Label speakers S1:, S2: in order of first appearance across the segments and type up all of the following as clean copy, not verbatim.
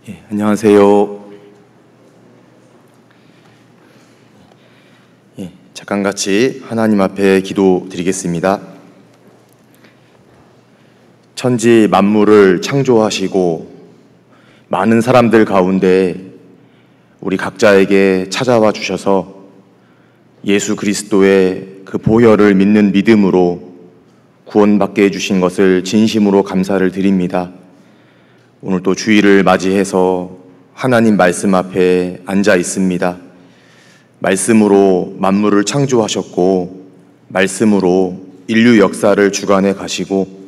S1: 안녕하세요. 잠깐 같이 하나님 앞에 기도드리겠습니다. 천지 만물을 창조하시고 많은 사람들 가운데 우리 각자에게 찾아와 주셔서 예수 그리스도의 그 보혈을 믿는 믿음으로 구원받게 해주신 것을 진심으로 감사를 드립니다. 오늘 또 주일을 맞이해서 하나님 말씀 앞에 앉아 있습니다. 말씀으로 만물을 창조하셨고, 말씀으로 인류 역사를 주관해 가시고,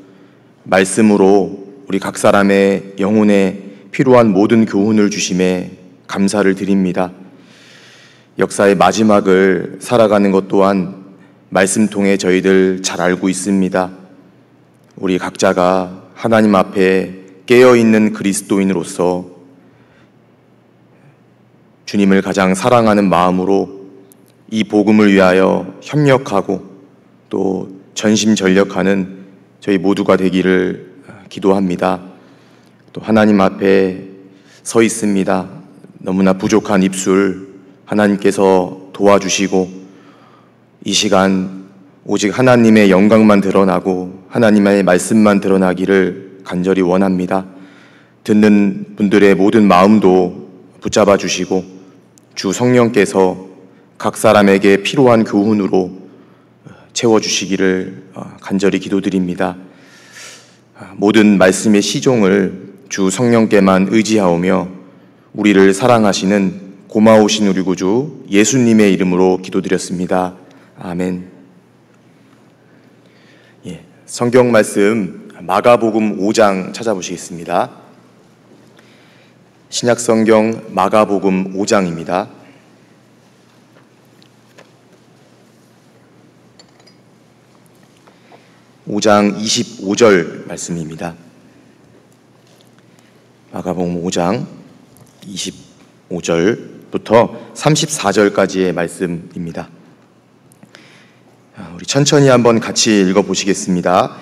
S1: 말씀으로 우리 각 사람의 영혼에 필요한 모든 교훈을 주심에 감사를 드립니다. 역사의 마지막을 살아가는 것 또한 말씀 통해 저희들 잘 알고 있습니다. 우리 각자가 하나님 앞에 깨어있는 그리스도인으로서 주님을 가장 사랑하는 마음으로 이 복음을 위하여 협력하고 또 전심전력하는 저희 모두가 되기를 기도합니다. 또 하나님 앞에 서 있습니다. 너무나 부족한 입술 하나님께서 도와주시고 이 시간 오직 하나님의 영광만 드러나고 하나님의 말씀만 드러나기를 간절히 원합니다. 듣는 분들의 모든 마음도 붙잡아 주시고 주 성령께서 각 사람에게 필요한 교훈으로 채워주시기를 간절히 기도드립니다. 모든 말씀의 시종을 주 성령께만 의지하오며 우리를 사랑하시는 고마우신 우리 구주 예수님의 이름으로 기도드렸습니다. 아멘. 성경 말씀 마가복음 5장 찾아보시겠습니다. 신약성경 마가복음 5장입니다. (5장 25절) 말씀입니다. 마가복음 5장 25절부터 34절까지의 말씀입니다. 우리 천천히 한번 같이 읽어보시겠습니다.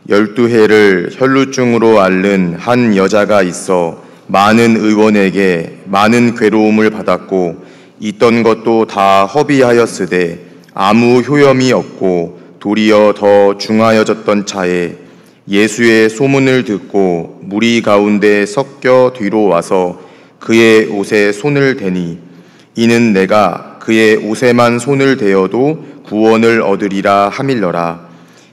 S1: 12해를 혈루증으로 앓는 한 여자가 있어 많은 의원에게 많은 괴로움을 받았고 있던 것도 다 허비하였으되 아무 효염이 없고 도리어 더 중하여졌던 차에 예수의 소문을 듣고 무리 가운데 섞여 뒤로 와서 그의 옷에 손을 대니 이는 내가 그의 옷에만 손을 대어도 구원을 얻으리라 하밀러라.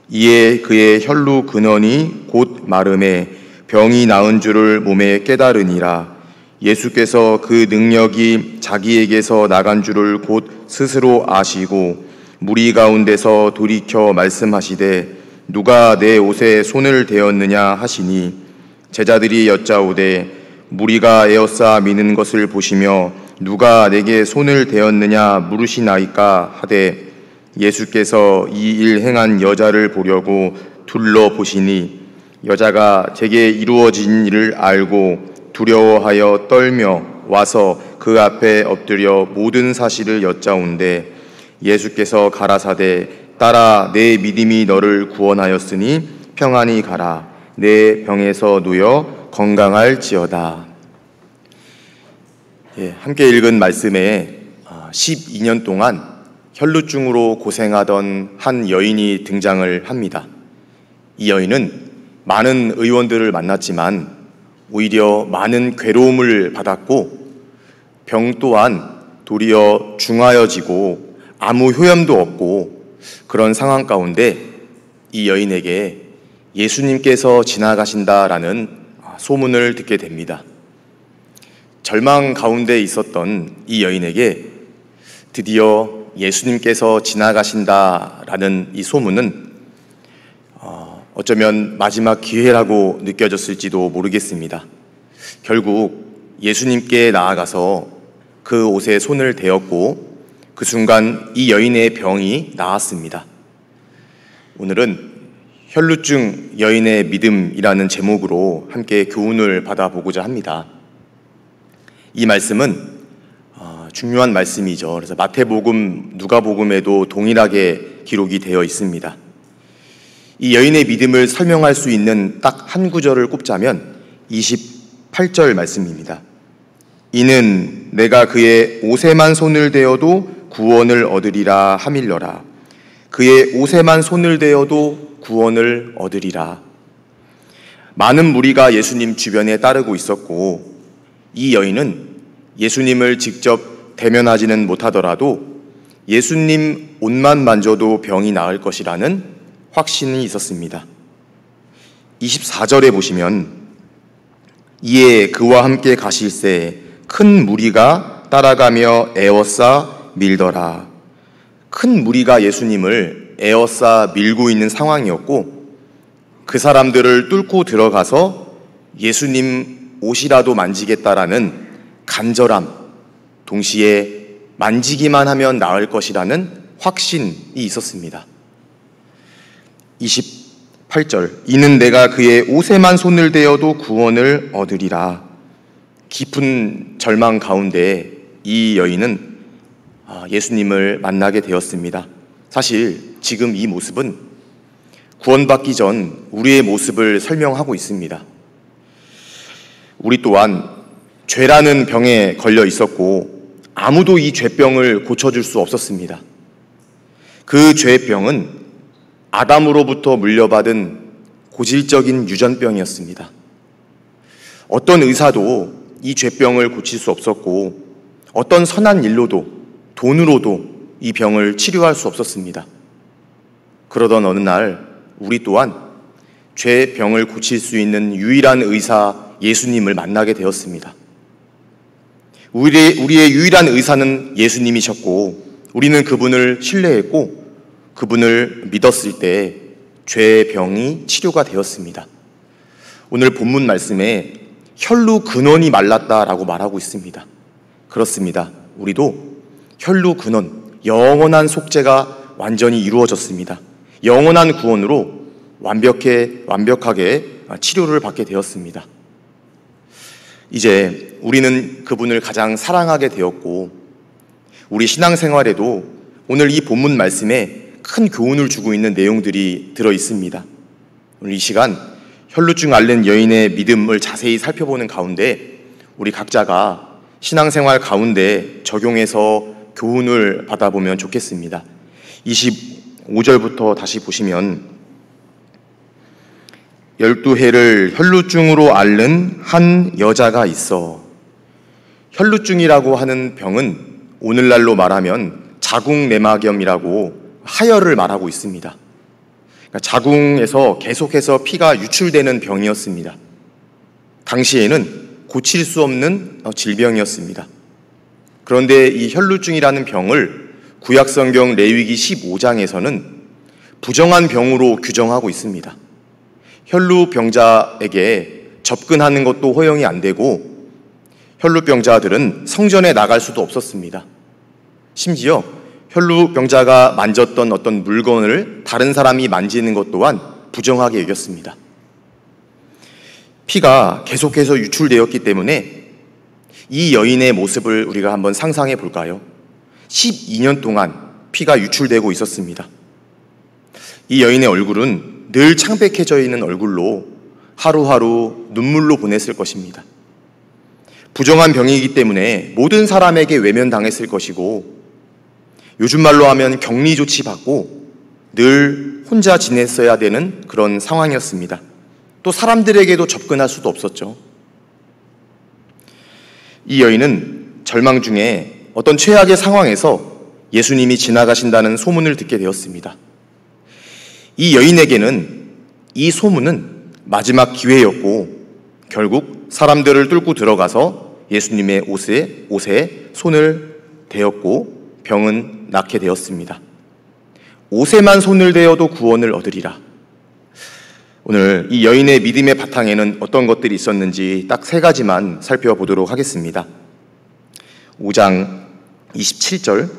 S1: 이에 그의 혈루 근원이 곧 마름에 병이 나은 줄을 몸에 깨달으니라. 예수께서 그 능력이 자기에게서 나간 줄을 곧 스스로 아시고 무리 가운데서 돌이켜 말씀하시되 누가 내 옷에 손을 대었느냐 하시니 제자들이 여짜오되 무리가 에워싸 미는 것을 보시며 누가 내게 손을 대었느냐 물으시나이까 하되 예수께서 이 일 행한 여자를 보려고 둘러보시니 여자가 제게 이루어진 일을 알고 두려워하여 떨며 와서 그 앞에 엎드려 모든 사실을 여짜온대 예수께서 가라사대 따라 내 믿음이 너를 구원하였으니 평안히 가라 내 병에서 누여 건강할지어다. 함께 읽은 말씀에 12년 동안 혈루증으로 고생하던 한 여인이 등장을 합니다. 이 여인은 많은 의원들을 만났지만 오히려 많은 괴로움을 받았고 병 또한 도리어 중하여지고 아무 효염도 없고 그런 상황 가운데 이 여인에게 예수님께서 지나가신다라는 소문을 듣게 됩니다. 절망 가운데 있었던 이 여인에게 드디어 예수님께서 지나가신다라는 이 소문은 어쩌면 마지막 기회라고 느껴졌을지도 모르겠습니다. 결국 예수님께 나아가서 그 옷에 손을 대었고 그 순간 이 여인의 병이 나았습니다. 오늘은 혈루증 여인의 믿음이라는 제목으로 함께 교훈을 받아보고자 합니다. 이 말씀은 중요한 말씀이죠. 그래서 마태복음, 누가복음에도 동일하게 기록이 되어 있습니다. 이 여인의 믿음을 설명할 수 있는 딱 한 구절을 꼽자면 28절 말씀입니다. 이는 내가 그의 옷에만 손을 대어도 구원을 얻으리라 하밀러라. 그의 옷에만 손을 대어도 구원을 얻으리라. 많은 무리가 예수님 주변에 따르고 있었고, 이 여인은 예수님을 직접 대면하지는 못하더라도 예수님 옷만 만져도 병이 나을 것이라는 확신이 있었습니다. 24절에 보시면 이에 그와 함께 가실새 큰 무리가 따라가며 에워싸 밀더라. 큰 무리가 예수님을 에워싸 밀고 있는 상황이었고, 그 사람들을 뚫고 들어가서 예수님 옷이라도 만지겠다라는 간절함, 동시에 만지기만 하면 나을 것이라는 확신이 있었습니다. 28절, 이는 내가 그의 옷에만 손을 대어도 구원을 얻으리라. 깊은 절망 가운데 이 여인은 예수님을 만나게 되었습니다. 사실 지금 이 모습은 구원받기 전 우리의 모습을 설명하고 있습니다. 우리 또한 죄라는 병에 걸려 있었고 아무도 이 죄병을 고쳐줄 수 없었습니다. 그 죄병은 아담으로부터 물려받은 고질적인 유전병이었습니다. 어떤 의사도 이 죄병을 고칠 수 없었고 어떤 선한 일로도 돈으로도 이 병을 치료할 수 없었습니다. 그러던 어느 날 우리 또한 죄병을 고칠 수 있는 유일한 의사 예수님을 만나게 되었습니다. 우리의 유일한 의사는 예수님이셨고 우리는 그분을 신뢰했고 그분을 믿었을 때 죄병이 치료가 되었습니다. 오늘 본문 말씀에 혈루 근원이 말랐다라고 말하고 있습니다. 그렇습니다. 우리도 혈루 근원, 영원한 완전히 이루어졌습니다. 영원한 구원으로 완벽하게 치료를 받게 되었습니다. 이제 우리는 그분을 가장 사랑하게 되었고 우리 신앙생활에도 오늘 이 본문 말씀에 큰 교훈을 주고 있는 내용들이 들어 있습니다. 오늘 이 시간 혈루증 앓는 여인의 믿음을 자세히 살펴보는 가운데 우리 각자가 신앙생활 가운데 적용해서 교훈을 받아보면 좋겠습니다. 25절부터 다시 보시면 12해를 혈루증으로 앓는 한 여자가 있어. 혈루증이라고 하는 병은 오늘날로 말하면 자궁내막염이라고 하혈을 말하고 있습니다. 그러니까 자궁에서 계속해서 피가 유출되는 병이었습니다. 당시에는 고칠 수 없는 질병이었습니다. 그런데 이 혈루증이라는 병을 구약성경 레위기 15장에서는 부정한 병으로 규정하고 있습니다. 혈루병자에게 접근하는 것도 허용이 안 되고 혈루병자들은 성전에 나갈 수도 없었습니다. 심지어 혈루병자가 만졌던 어떤 물건을 다른 사람이 만지는 것 또한 부정하게 여겼습니다. 피가 계속해서 유출되었기 때문에 이 여인의 모습을 우리가 한번 상상해 볼까요? 12년 동안 피가 유출되고 있었습니다. 이 여인의 얼굴은 늘 창백해져 있는 얼굴로 하루하루 눈물로 보냈을 것입니다. 부정한 병이기 때문에 모든 사람에게 외면당했을 것이고 요즘 말로 하면 격리 조치 받고 늘 혼자 지냈어야 되는 그런 상황이었습니다. 또 사람들에게도 접근할 수도 없었죠. 이 여인은 절망 중에 어떤 최악의 상황에서 예수님이 지나가신다는 소문을 듣게 되었습니다. 이 여인에게는 이 소문은 마지막 기회였고 결국 사람들을 뚫고 들어가서 예수님의 옷에 손을 대었고 병은 낫게 되었습니다. 옷에만 손을 대어도 구원을 얻으리라. 오늘 이 여인의 믿음의 바탕에는 어떤 것들이 있었는지 딱 3가지만 살펴보도록 하겠습니다. 5장 27절,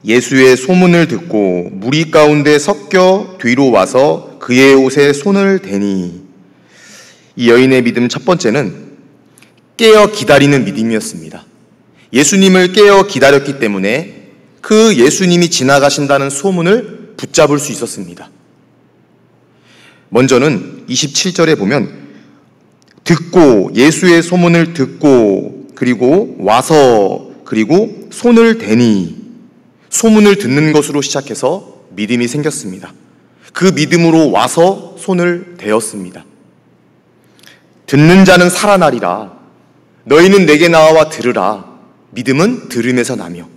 S1: 예수의 소문을 듣고 무리 가운데 섞여 뒤로 와서 그의 옷에 손을 대니. 이 여인의 믿음 첫 번째는 깨어 기다리는 믿음이었습니다. 예수님을 깨어 기다렸기 때문에 그 예수님이 지나가신다는 소문을 붙잡을 수 있었습니다. 먼저는 27절에 보면 예수의 소문을 듣고 그리고 와서, 그리고 손을 대니, 소문을 듣는 것으로 시작해서 믿음이 생겼습니다. 그 믿음으로 와서 손을 대었습니다. 듣는 자는 살아나리라. 너희는 내게 나와 들으라. 믿음은 들음에서 나며,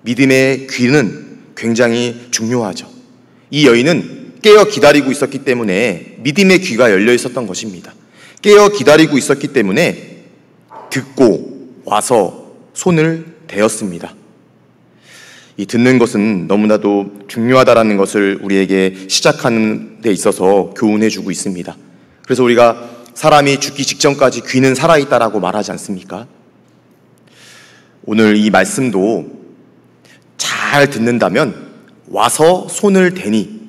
S1: 믿음의 귀는 굉장히 중요하죠. 이 여인은 깨어 기다리고 있었기 때문에 믿음의 귀가 열려 있었던 것입니다. 깨어 기다리고 있었기 때문에 듣고 와서 손을 대었습니다. 이 듣는 것은 너무나도 중요하다는 것을 우리에게 시작하는 데 있어서 교훈해 주고 있습니다. 그래서 우리가 사람이 죽기 직전까지 귀는 살아있다라고 말하지 않습니까? 오늘 이 말씀도 잘 듣는다면 와서 손을 대니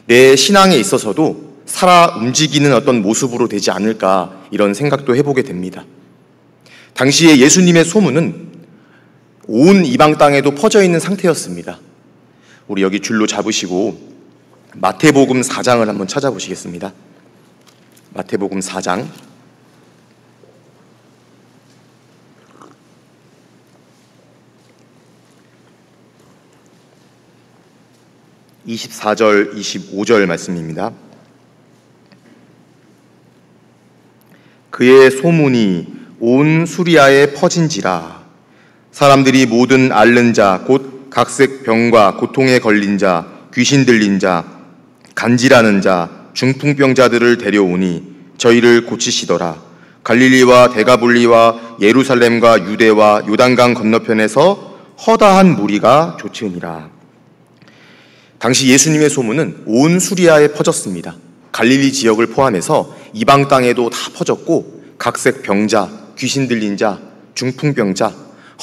S1: 내 신앙에 있어서도 살아 움직이는 어떤 모습으로 되지 않을까, 이런 생각도 해보게 됩니다. 당시에 예수님의 소문은 온 이방 땅에도 퍼져 있는 상태였습니다. 우리 여기 줄로 잡으시고 마태복음 4장을 한번 찾아보시겠습니다. 마태복음 4장 24절, 25절 말씀입니다. 그의 소문이 온 수리아에 퍼진지라. 사람들이 모든 앓는 자, 곧 각색 병과 고통에 걸린 자, 귀신 들린 자, 간질하는 자, 중풍병자들을 데려오니 저희를 고치시더라. 갈릴리와 데가볼리와 예루살렘과 유대와 요단강 건너편에서 허다한 무리가 조치으니라. 당시 예수님의 소문은 온 수리아에 퍼졌습니다. 갈릴리 지역을 포함해서 이방 땅에도 다 퍼졌고, 각색 병자, 귀신 들린 자, 중풍병자,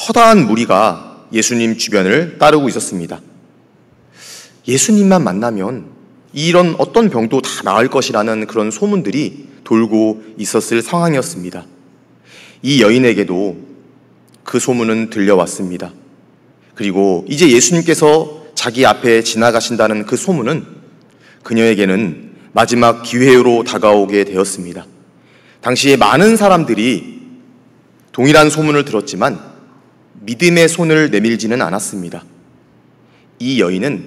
S1: 허다한 무리가 예수님 주변을 따르고 있었습니다. 예수님만 만나면 이런 어떤 병도 다 나을 것이라는 그런 소문들이 돌고 있었을 상황이었습니다. 이 여인에게도 그 소문은 들려왔습니다. 그리고 이제 예수님께서 자기 앞에 지나가신다는 그 소문은 그녀에게는 마지막 기회로 다가오게 되었습니다. 당시에 많은 사람들이 동일한 소문을 들었지만 믿음의 손을 내밀지는 않았습니다. 이 여인은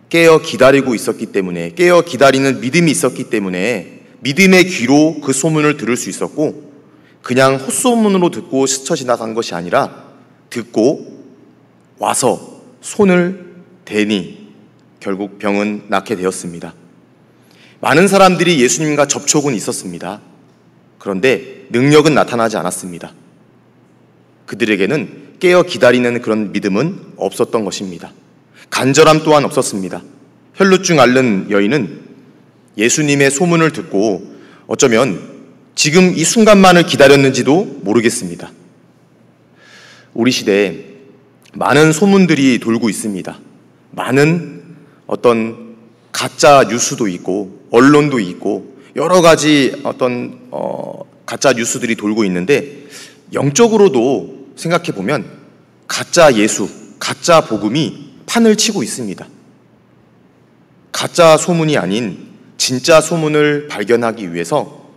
S1: 깨어 기다리고 있었기 때문에, 깨어 기다리는 믿음이 있었기 때문에 믿음의 귀로 그 소문을 들을 수 있었고, 그냥 헛소문으로 듣고 스쳐 지나간 것이 아니라 듣고 와서 손을 대니 결국 병은 낫게 되었습니다. 많은 사람들이 예수님과 접촉은 있었습니다. 그런데 능력은 나타나지 않았습니다. 그들에게는 깨어 기다리는 그런 믿음은 없었던 것입니다. 간절함 또한 없었습니다. 혈루증 앓는 여인은 예수님의 소문을 듣고 어쩌면 지금 이 순간만을 기다렸는지도 모르겠습니다. 우리 시대에 많은 소문들이 돌고 있습니다. 많은 어떤 가짜 뉴스도 있고 언론도 있고 여러 가지 어떤 가짜 뉴스들이 돌고 있는데, 영적으로도 생각해 보면 가짜 예수, 가짜 복음이 판을 치고 있습니다. 가짜 소문이 아닌 진짜 소문을 발견하기 위해서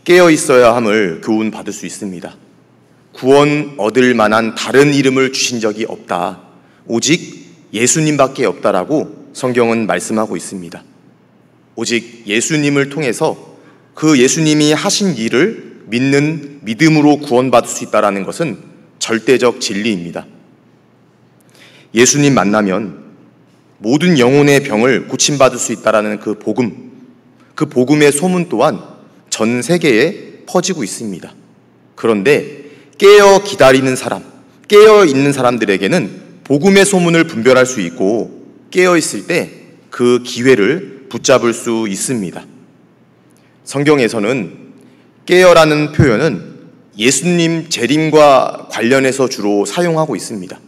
S1: 깨어 있어야 함을 교훈받을 수 있습니다. 구원 얻을 만한 다른 이름을 주신 적이 없다. 오직 예수님밖에 없다라고 성경은 말씀하고 있습니다. 오직 예수님을 통해서 그 예수님이 하신 일을 믿는 믿음으로 구원받을 수 있다는 것은 절대적 진리입니다. 예수님 만나면 모든 영혼의 병을 고침받을 수 있다는 그 복음, 그 복음의 소문 또한 전 세계에 퍼지고 있습니다. 그런데 깨어 기다리는 사람, 깨어 있는 사람들에게는 복음의 소문을 분별할 수 있고, 깨어 있을 때 그 기회를 붙잡을 수 있습니다. 성경에서는 깨어라는 표현은 예수님 재림과 관련해서 주로 사용하고 있습니다.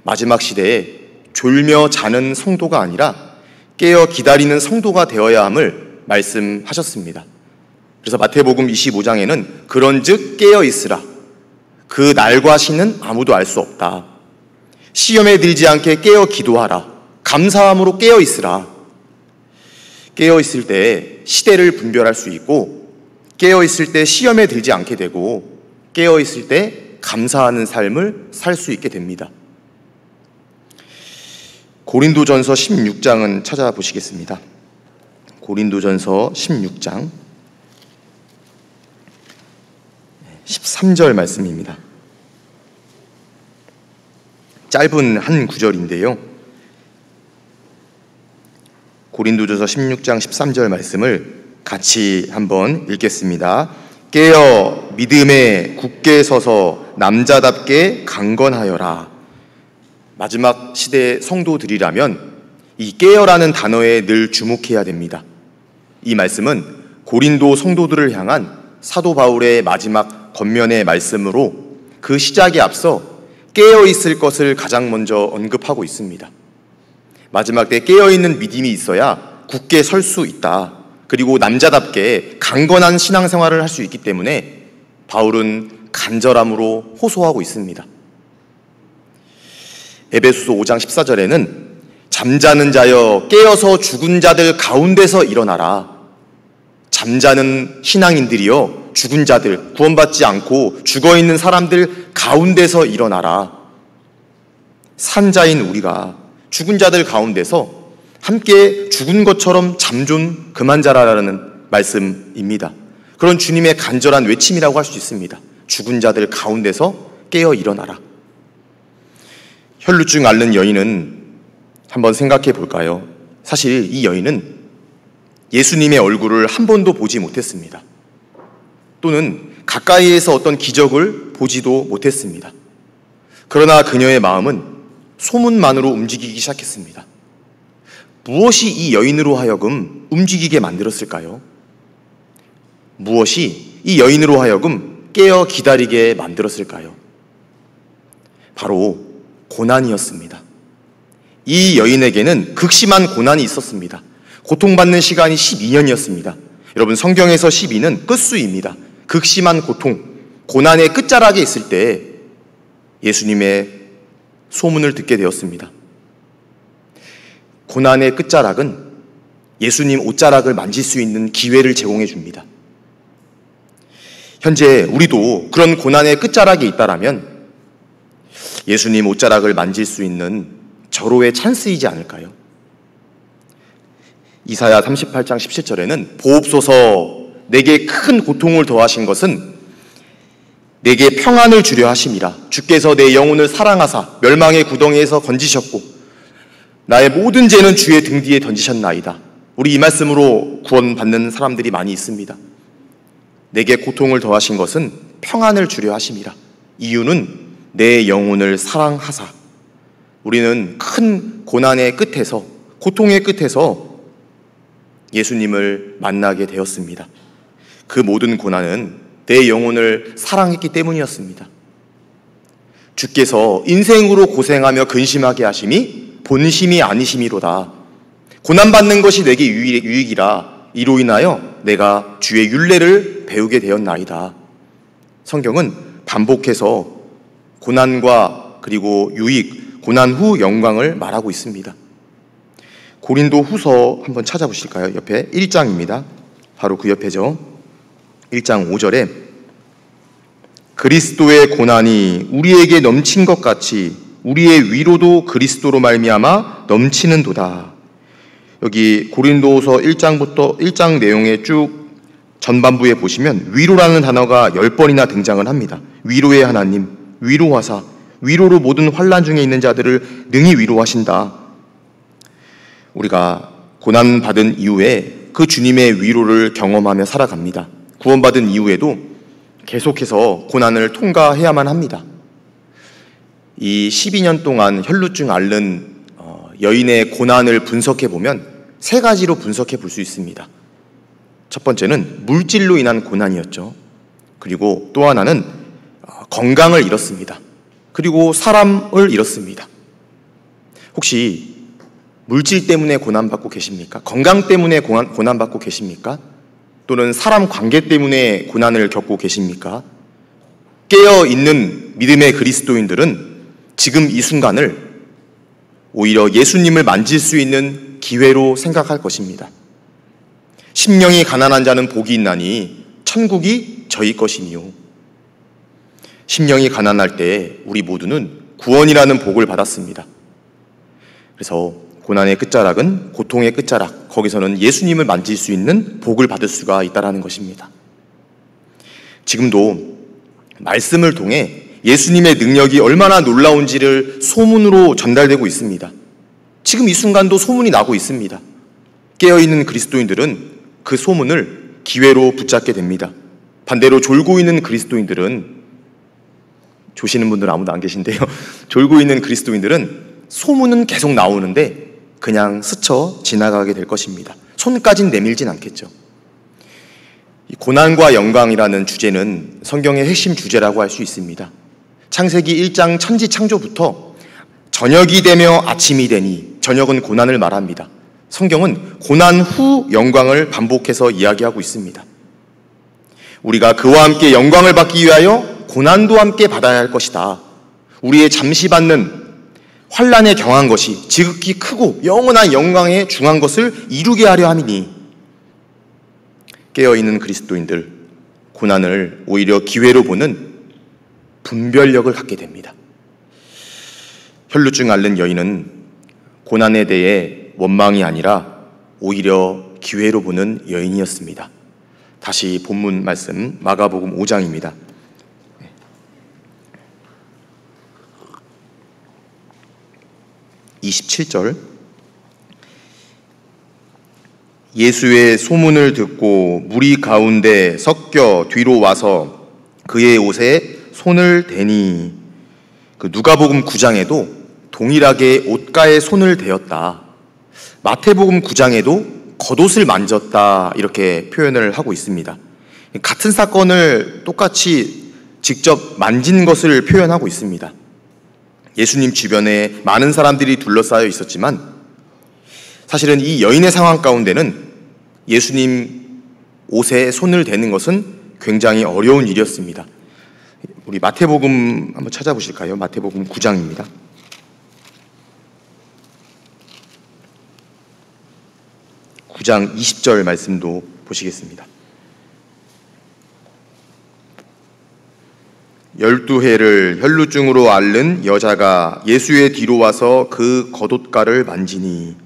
S1: 마지막 시대에 졸며 자는 성도가 아니라 깨어 기다리는 성도가 되어야 함을 말씀하셨습니다. 그래서 마태복음 25장에는 그런즉 깨어 있으라. 그 날과 시는 아무도 알 수 없다. 시험에 들지 않게 깨어 기도하라. 감사함으로 깨어 있으라. 깨어 있을 때 시대를 분별할 수 있고, 깨어 있을 때 시험에 들지 않게 되고, 깨어 있을 때 감사하는 삶을 살 수 있게 됩니다. 고린도전서 16장은 찾아보시겠습니다. 고린도전서 16장 13절 말씀입니다. 짧은 한 구절인데요. 고린도전서 16장 13절 말씀을 같이 한번 읽겠습니다. 깨어 믿음에 굳게 서서 남자답게 강건하여라. 마지막 시대 성도들이라면 이 깨어라는 단어에 늘 주목해야 됩니다. 이 말씀은 고린도 성도들을 향한 사도 바울의 마지막 권면의 말씀으로 그 시작에 앞서 깨어 있을 것을 가장 먼저 언급하고 있습니다. 마지막 때 깨어 있는 믿음이 있어야 굳게 설 수 있다. 그리고 남자답게 강건한 신앙생활을 할 수 있기 때문에 바울은 간절함으로 호소하고 있습니다. 에베소서 5장 14절에는 잠자는 자여 깨어서 죽은 자들 가운데서 일어나라. 잠자는 신앙인들이여 죽은 자들, 구원받지 않고 죽어있는 사람들 가운데서 일어나라. 산자인 우리가 죽은 자들 가운데서 함께 죽은 것처럼 잠 좀 그만 자라라는 말씀입니다. 그런 주님의 간절한 외침이라고 할 수 있습니다. 죽은 자들 가운데서 깨어 일어나라. 혈루증 앓는 여인은 한번 생각해 볼까요? 사실 이 여인은 예수님의 얼굴을 한 번도 보지 못했습니다. 또는 가까이에서 어떤 기적을 보지도 못했습니다. 그러나 그녀의 마음은 소문만으로 움직이기 시작했습니다. 무엇이 이 여인으로 하여금 움직이게 만들었을까요? 무엇이 이 여인으로 하여금 깨어 기다리게 만들었을까요? 바로 고난이었습니다. 이 여인에게는 극심한 고난이 있었습니다. 고통받는 시간이 12년이었습니다. 여러분, 성경에서 12는 끝수입니다. 극심한 고통, 고난의 끝자락에 있을 때 예수님의 소문을 듣게 되었습니다. 고난의 끝자락은 예수님 옷자락을 만질 수 있는 기회를 제공해 줍니다. 현재 우리도 그런 고난의 끝자락에 있다라면 예수님 옷자락을 만질 수 있는 절호의 찬스이지 않을까요? 이사야 38장 17절에는 보옵소서 내게 큰 고통을 더하신 것은 내게 평안을 주려 하심이라. 주께서 내 영혼을 사랑하사 멸망의 구덩이에서 건지셨고 나의 모든 죄는 주의 등 뒤에 던지셨나이다. 우리 이 말씀으로 구원받는 사람들이 많이 있습니다. 내게 고통을 더하신 것은 평안을 주려 하심이라. 이유는 내 영혼을 사랑하사. 우리는 큰 고난의 끝에서, 고통의 끝에서 예수님을 만나게 되었습니다. 그 모든 고난은 내 영혼을 사랑했기 때문이었습니다. 주께서 인생으로 고생하며 근심하게 하심이 본심이 아니심이로다. 고난받는 것이 내게 유익이라. 이로 인하여 내가 주의 율례를 배우게 되었나이다. 성경은 반복해서 고난과 그리고 유익, 고난 후 영광을 말하고 있습니다. 고린도 후서 한번 찾아보실까요? 옆에 1장입니다. 바로 그 옆에죠. 1장 5절에 그리스도의 고난이 우리에게 넘친 것 같이 우리의 위로도 그리스도로 말미암아 넘치는도다. 여기 고린도서 1장 내용에 쭉 전반부에 보시면 위로라는 단어가 10번이나 등장을 합니다. 위로의 하나님, 위로하사, 위로로 모든 환난 중에 있는 자들을 능히 위로하신다. 우리가 고난받은 이후에 그 주님의 위로를 경험하며 살아갑니다. 구원받은 이후에도 계속해서 고난을 통과해야만 합니다. 이 12년 동안 혈루증 앓는 여인의 고난을 분석해 보면 세 가지로 분석해 볼 수 있습니다. 첫 번째는 물질로 인한 고난이었죠. 그리고 또 하나는 건강을 잃었습니다. 그리고 사람을 잃었습니다. 혹시 물질 때문에 고난받고 계십니까? 건강 때문에 고난받고 계십니까? 또는 사람 관계 때문에 고난을 겪고 계십니까? 깨어있는 믿음의 그리스도인들은 지금 이 순간을 오히려 예수님을 만질 수 있는 기회로 생각할 것입니다. 심령이 가난한 자는 복이 있나니 천국이 저희 것이니요. 심령이 가난할 때 우리 모두는 구원이라는 복을 받았습니다. 그래서 고난의 끝자락은 고통의 끝자락, 거기서는 예수님을 만질 수 있는 복을 받을 수가 있다는 것입니다. 지금도 말씀을 통해 예수님의 능력이 얼마나 놀라운지를 소문으로 전달되고 있습니다. 지금 이 순간도 소문이 나고 있습니다. 깨어있는 그리스도인들은 그 소문을 기회로 붙잡게 됩니다. 반대로 졸고 있는 그리스도인들은, 조시는 분들은 아무도 안 계신데요, 졸고 있는 그리스도인들은 소문은 계속 나오는데 그냥 스쳐 지나가게 될 것입니다. 손까진 내밀진 않겠죠. 이 고난과 영광이라는 주제는 성경의 핵심 주제라고 할 수 있습니다. 창세기 1장 천지창조부터 저녁이 되며 아침이 되니, 저녁은 고난을 말합니다. 성경은 고난 후 영광을 반복해서 이야기하고 있습니다. 우리가 그와 함께 영광을 받기 위하여 고난도 함께 받아야 할 것이다. 우리의 잠시 받는 환난에 경한 것이 지극히 크고 영원한 영광에 중한 것을 이루게 하려 함이니, 깨어있는 그리스도인들, 고난을 오히려 기회로 보는 분별력을 갖게 됩니다. 혈루증 앓는 여인은 고난에 대해 원망이 아니라 오히려 기회로 보는 여인이었습니다. 다시 본문 말씀 마가복음 5장입니다. 27절. 예수의 소문을 듣고 무리 가운데 섞여 뒤로 와서 그의 옷에 손을 대니, 그 누가복음 9장에도 동일하게 옷가에 손을 대었다. 마태복음 9장에도 겉옷을 만졌다, 이렇게 표현을 하고 있습니다. 같은 사건을 똑같이 직접 만진 것을 표현하고 있습니다. 예수님 주변에 많은 사람들이 둘러싸여 있었지만 사실은 이 여인의 상황 가운데는 예수님 옷에 손을 대는 것은 굉장히 어려운 일이었습니다. 우리 마태복음 한번 찾아보실까요? 마태복음 9장입니다. (9장) 20절 말씀도 보시겠습니다. 12해를 혈루증으로 앓는 여자가 예수의 뒤로 와서 그 겉옷가를 만지니,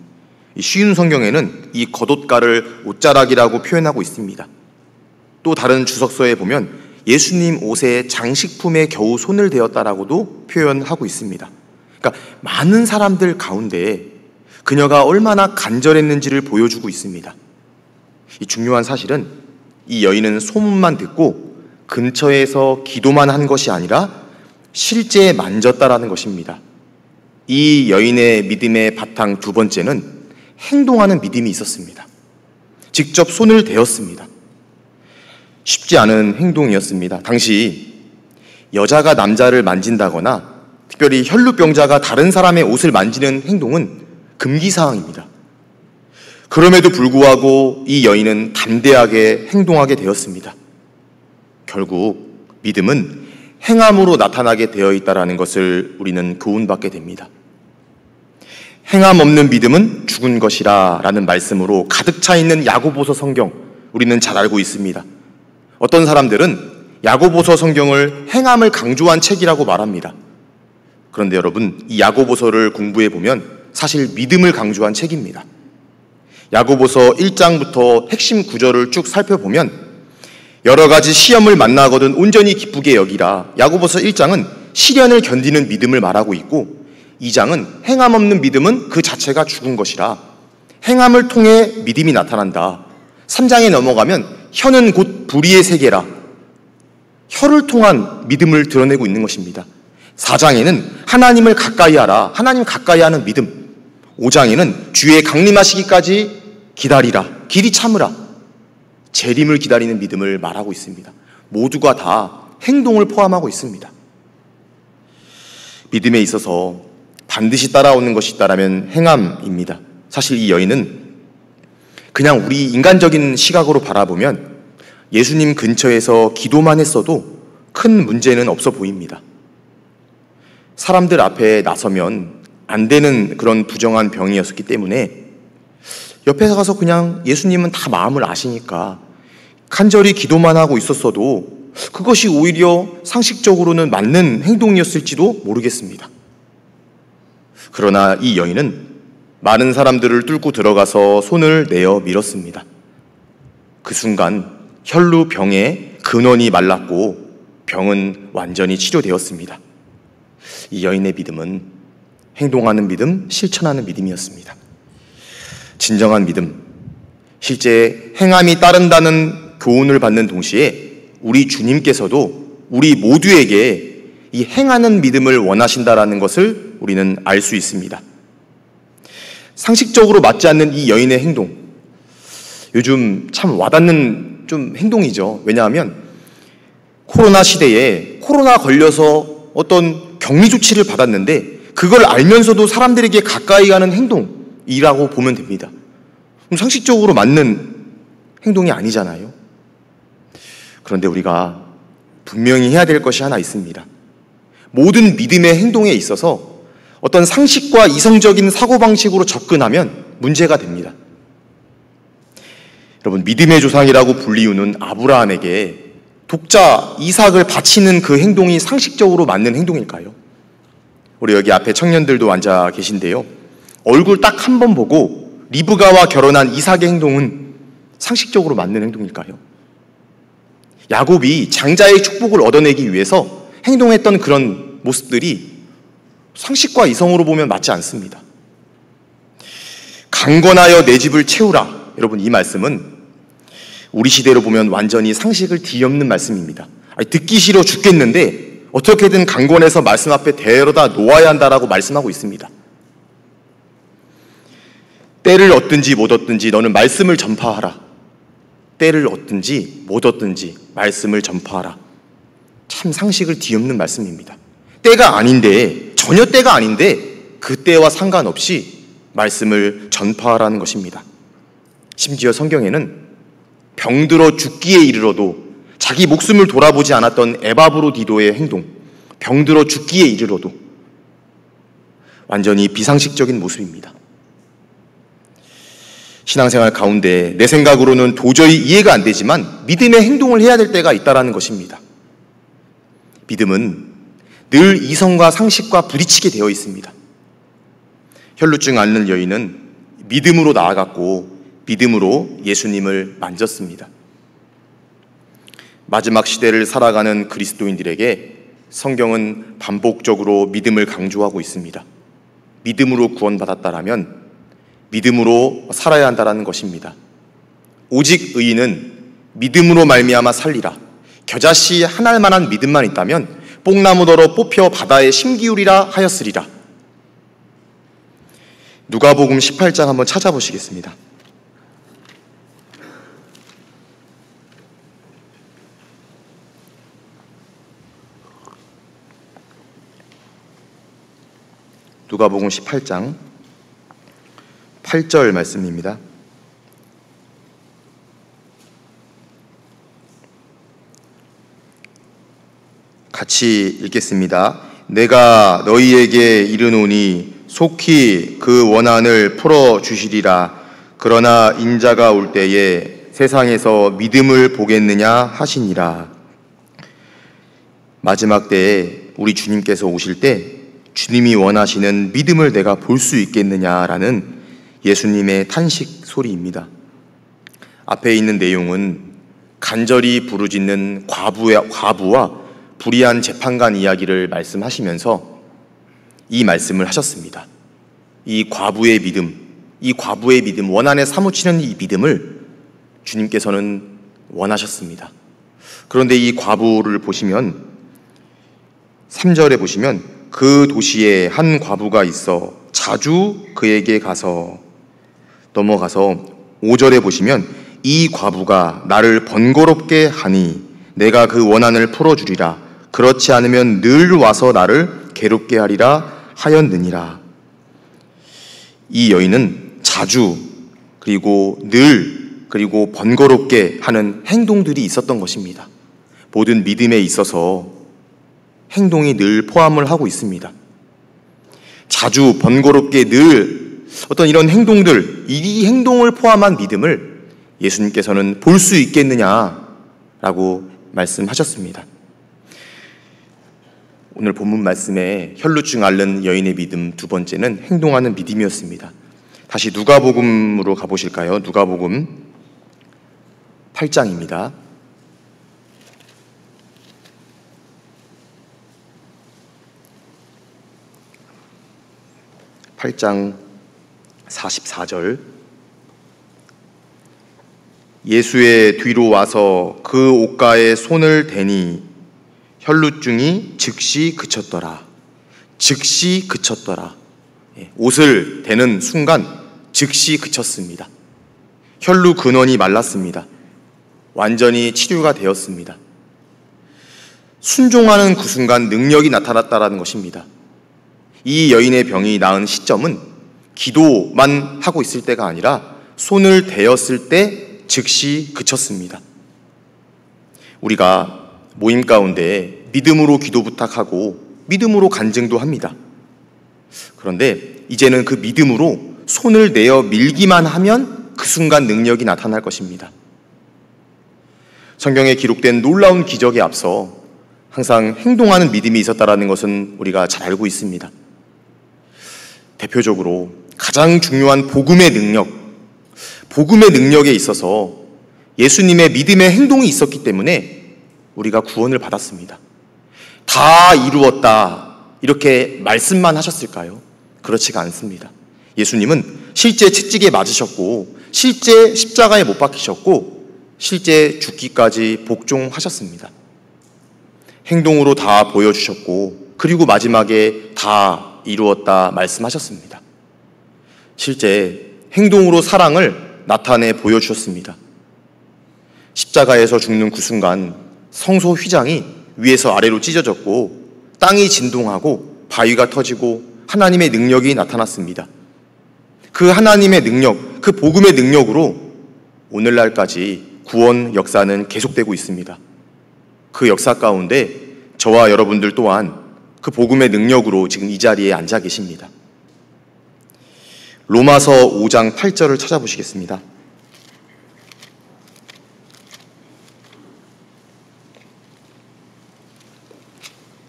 S1: 쉬운 성경에는 이 겉옷가를 옷자락이라고 표현하고 있습니다. 또 다른 주석서에 보면 예수님 옷에 장식품에 겨우 손을 대었다라고도 표현하고 있습니다. 그러니까 많은 사람들 가운데 그녀가 얼마나 간절했는지를 보여주고 있습니다. 이 중요한 사실은 이 여인은 소문만 듣고 근처에서 기도만 한 것이 아니라 실제 만졌다라는 것입니다. 이 여인의 믿음의 바탕 두 번째는 행동하는 믿음이 있었습니다. 직접 손을 대었습니다. 쉽지 않은 행동이었습니다. 당시 여자가 남자를 만진다거나 특별히 혈루병자가 다른 사람의 옷을 만지는 행동은 금기사항입니다. 그럼에도 불구하고 이 여인은 담대하게 행동하게 되었습니다. 결국 믿음은 행함으로 나타나게 되어 있다는 것을 우리는 교훈받게 됩니다. 행함 없는 믿음은 죽은 것이라 라는 말씀으로 가득 차 있는 야고보서 성경, 우리는 잘 알고 있습니다. 어떤 사람들은 야고보서 성경을 행함을 강조한 책이라고 말합니다. 그런데 여러분, 이 야고보서를 공부해 보면 사실 믿음을 강조한 책입니다. 야고보서 1장부터 핵심 구절을 쭉 살펴보면 여러 가지 시험을 만나거든 온전히 기쁘게 여기라. 야고보서 1장은 시련을 견디는 믿음을 말하고 있고, 2장은 행함 없는 믿음은 그 자체가 죽은 것이라. 행함을 통해 믿음이 나타난다. 3장에 넘어가면 혀는 곧 불의의 세계라. 혀를 통한 믿음을 드러내고 있는 것입니다. 4장에는 하나님을 가까이 하라. 하나님 가까이 하는 믿음. 5장에는 주의 강림하시기까지 기다리라. 길이 참으라. 재림을 기다리는 믿음을 말하고 있습니다. 모두가 다 행동을 포함하고 있습니다. 믿음에 있어서 반드시 따라오는 것이 있다라면 행함입니다. 사실 이 여인은 그냥 우리 인간적인 시각으로 바라보면 예수님 근처에서 기도만 했어도 큰 문제는 없어 보입니다. 사람들 앞에 나서면 안 되는 그런 부정한 병이었기 때문에 옆에 가서 그냥 예수님은 다 마음을 아시니까 간절히 기도만 하고 있었어도 그것이 오히려 상식적으로는 맞는 행동이었을지도 모르겠습니다. 그러나 이 여인은 많은 사람들을 뚫고 들어가서 손을 내어 밀었습니다. 그 순간 혈루병의 근원이 말랐고 병은 완전히 치료되었습니다. 이 여인의 믿음은 행동하는 믿음, 실천하는 믿음이었습니다. 진정한 믿음, 실제 행함이 따른다는 교훈을 받는 동시에 우리 주님께서도 우리 모두에게 이 행하는 믿음을 원하신다라는 것을 우리는 알 수 있습니다. 상식적으로 맞지 않는 이 여인의 행동, 요즘 참 와닿는 좀 행동이죠. 왜냐하면 코로나 시대에 코로나 걸려서 어떤 격리 조치를 받았는데 그걸 알면서도 사람들에게 가까이 가는 행동이라고 보면 됩니다. 상식적으로 맞는 행동이 아니잖아요. 그런데 우리가 분명히 해야 될 것이 하나 있습니다. 모든 믿음의 행동에 있어서 어떤 상식과 이성적인 사고방식으로 접근하면 문제가 됩니다. 여러분, 믿음의 조상이라고 불리우는 아브라함에게 독자 이삭을 바치는 그 행동이 상식적으로 맞는 행동일까요? 우리 여기 앞에 청년들도 앉아 계신데요. 얼굴 딱 한 번 보고 리브가와 결혼한 이삭의 행동은 상식적으로 맞는 행동일까요? 야곱이 장자의 축복을 얻어내기 위해서 행동했던 그런 모습들이 상식과 이성으로 보면 맞지 않습니다. 강건하여 내 집을 채우라. 여러분, 이 말씀은 우리 시대로 보면 완전히 상식을 뒤엎는 말씀입니다. 듣기 싫어 죽겠는데 어떻게든 강권해서 말씀 앞에 데려다 놓아야 한다라고 말씀하고 있습니다. 때를 얻든지 못 얻든지 너는 말씀을 전파하라. 때를 얻든지 못 얻든지 말씀을 전파하라. 참 상식을 뒤엎는 말씀입니다. 때가 아닌데, 전혀 때가 아닌데 그 때와 상관없이 말씀을 전파하라는 것입니다. 심지어 성경에는 병들어 죽기에 이르러도 자기 목숨을 돌아보지 않았던 에바브로디도의 행동, 병들어 죽기에 이르러도 완전히 비상식적인 모습입니다. 신앙생활 가운데 내 생각으로는 도저히 이해가 안 되지만 믿음의 행동을 해야 될 때가 있다는 것입니다. 믿음은 늘 이성과 상식과 부딪히게 되어 있습니다. 혈루증 앓는 여인은 믿음으로 나아갔고 믿음으로 예수님을 만졌습니다. 마지막 시대를 살아가는 그리스도인들에게 성경은 반복적으로 믿음을 강조하고 있습니다. 믿음으로 구원받았다라면 믿음으로 살아야 한다는 것입니다. 오직 의인은 믿음으로 말미암아 살리라. 겨자씨 한 알만한 믿음만 있다면 뽕나무더러 뽑혀 바다에 심기울이라 하였으리라. 누가복음 18장 한번 찾아보시겠습니다. 누가복음 18장 8절 말씀입니다. 같이 읽겠습니다. 내가 너희에게 이르노니 속히 그 원한을 풀어주시리라. 그러나 인자가 올 때에 세상에서 믿음을 보겠느냐 하시니라. 마지막 때에 우리 주님께서 오실 때 주님이 원하시는 믿음을 내가 볼 수 있겠느냐라는 예수님의 탄식 소리입니다. 앞에 있는 내용은 간절히 부르짖는 과부와 불의한 재판관 이야기를 말씀하시면서 이 말씀을 하셨습니다. 이 과부의 믿음, 원한에 사무치는 이 믿음을 주님께서는 원하셨습니다. 그런데 이 과부를 보시면 3절에 보시면 그 도시에 한 과부가 있어 자주 그에게 가서 넘어가서 5절에 보시면 이 과부가 나를 번거롭게 하니 내가 그 원한을 풀어주리라. 그렇지 않으면 늘 와서 나를 괴롭게 하리라 하였느니라. 이 여인은 자주 그리고 늘 그리고 번거롭게 하는 행동들이 있었던 것입니다. 모든 믿음에 있어서 행동이 늘 포함을 하고 있습니다. 자주 번거롭게 늘 어떤 이런 행동들, 이 행동을 포함한 믿음을 예수님께서는 볼 수 있겠느냐라고 말씀하셨습니다. 오늘 본문 말씀에 혈루증 앓는 여인의 믿음, 두 번째는 행동하는 믿음이었습니다. 다시 누가복음으로 가보실까요? 누가복음 8장입니다. 8장 44절. 예수의 뒤로 와서 그 옷가에 손을 대니 혈루증이 즉시 그쳤더라. 즉시 그쳤더라. 옷을 대는 순간 즉시 그쳤습니다. 혈루 근원이 말랐습니다. 완전히 치료가 되었습니다. 순종하는 그 순간 능력이 나타났다는 것입니다. 이 여인의 병이 나은 시점은 기도만 하고 있을 때가 아니라 손을 대었을 때 즉시 그쳤습니다. 우리가 모임 가운데 믿음으로 기도 부탁하고 믿음으로 간증도 합니다. 그런데 이제는 그 믿음으로 손을 내어 밀기만 하면 그 순간 능력이 나타날 것입니다. 성경에 기록된 놀라운 기적에 앞서 항상 행동하는 믿음이 있었다는 것은 우리가 잘 알고 있습니다. 대표적으로 가장 중요한 복음의 능력에 있어서 예수님의 믿음의 행동이 있었기 때문에 우리가 구원을 받았습니다. 다 이루었다 이렇게 말씀만 하셨을까요? 그렇지가 않습니다. 예수님은 실제 채찍에 맞으셨고 실제 십자가에 못 박히셨고 실제 죽기까지 복종하셨습니다. 행동으로 다 보여주셨고 그리고 마지막에 다 이루었다 말씀하셨습니다. 실제 행동으로 사랑을 나타내 보여주셨습니다. 십자가에서 죽는 그 순간 성소 휘장이 위에서 아래로 찢어졌고 땅이 진동하고 바위가 터지고 하나님의 능력이 나타났습니다. 그 하나님의 능력, 그 복음의 능력으로 오늘날까지 구원 역사는 계속되고 있습니다. 그 역사 가운데 저와 여러분들 또한 그 복음의 능력으로 지금 이 자리에 앉아 계십니다. 로마서 5장 8절을 찾아보시겠습니다.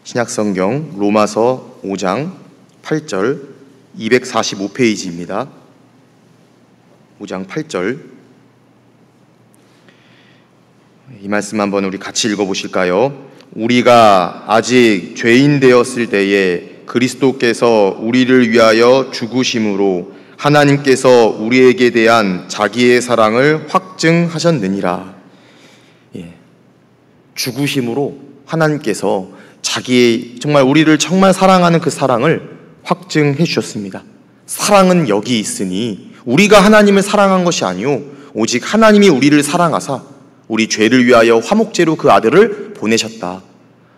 S1: 신약성경 로마서 5장 8절 245페이지입니다. 5장 8절 이 말씀 한번 우리 같이 읽어보실까요? 우리가 아직 죄인 되었을 때에 그리스도께서 우리를 위하여 죽으심으로 하나님께서 우리에게 대한 자기의 사랑을 확증하셨느니라. 죽으심으로 하나님께서 자기의 정말 우리를 정말 사랑하는 그 사랑을 확증해 주셨습니다. 사랑은 여기 있으니 우리가 하나님을 사랑한 것이 아니요 오직 하나님이 우리를 사랑하사 우리 죄를 위하여 화목제로 그 아들을 보내셨다.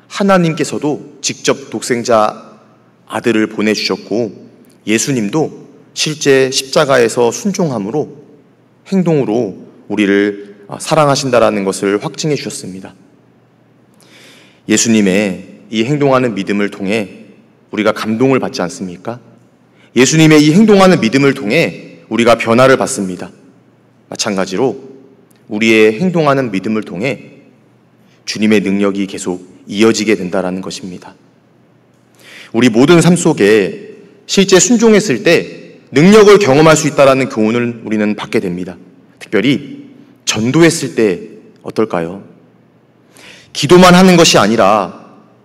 S1: 하나님께서도 직접 독생자 아들을 보내주셨고 예수님도 실제 십자가에서 순종함으로 행동으로 우리를 사랑하신다라는 것을 확증해 주셨습니다. 예수님의 이 행동하는 믿음을 통해 우리가 감동을 받지 않습니까? 예수님의 이 행동하는 믿음을 통해 우리가 변화를 받습니다. 마찬가지로 우리의 행동하는 믿음을 통해 주님의 능력이 계속 이어지게 된다는 것입니다. 우리 모든 삶 속에 실제 순종했을 때 능력을 경험할 수 있다는 교훈을 우리는 받게 됩니다. 특별히 전도했을 때 어떨까요? 기도만 하는 것이 아니라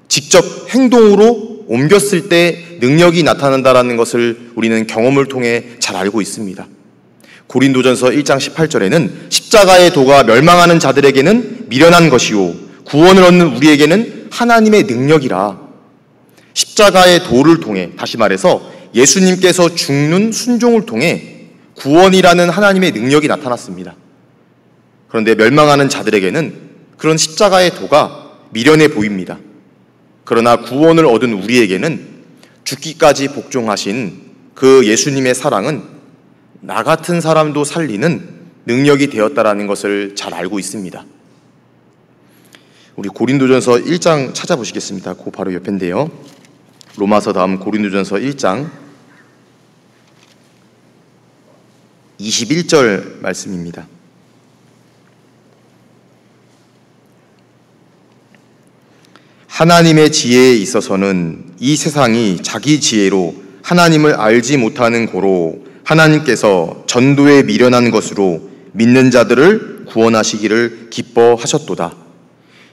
S1: 직접 행동으로 옮겼을 때 능력이 나타난다는 것을 우리는 경험을 통해 잘 알고 있습니다. 고린도전서 1장 18절에는 십자가의 도가 멸망하는 자들에게는 미련한 것이요 구원을 얻는 우리에게는 하나님의 능력이라. 십자가의 도를 통해, 다시 말해서 예수님께서 죽는 순종을 통해 구원이라는 하나님의 능력이 나타났습니다. 그런데 멸망하는 자들에게는 그런 십자가의 도가 미련해 보입니다. 그러나 구원을 얻은 우리에게는 죽기까지 복종하신 그 예수님의 사랑은 나 같은 사람도 살리는 능력이 되었다라는 것을 잘 알고 있습니다. 우리 고린도전서 1장 찾아보시겠습니다. 그 바로 옆인데요. 로마서 다음 고린도전서 1장 21절 말씀입니다. 하나님의 지혜에 있어서는 이 세상이 자기 지혜로 하나님을 알지 못하는 고로 하나님께서 전도에 미련한 것으로 믿는 자들을 구원하시기를 기뻐하셨도다.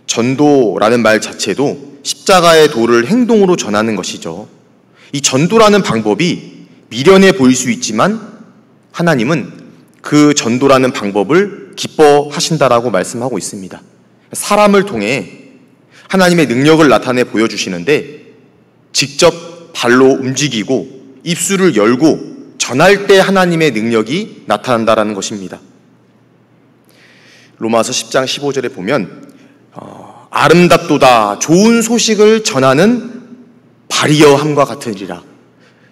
S1: 전도라는 말 자체도 십자가의 도를 행동으로 전하는 것이죠. 이 전도라는 방법이 미련해 보일 수 있지만 하나님은 그 전도라는 방법을 기뻐하신다라고 말씀하고 있습니다. 사람을 통해 하나님의 능력을 나타내 보여주시는데 직접 발로 움직이고 입술을 열고 전할 때 하나님의 능력이 나타난다라는 것입니다. 로마서 10장 15절에 보면 아름답도다 좋은 소식을 전하는 발이여 함과 같으리라.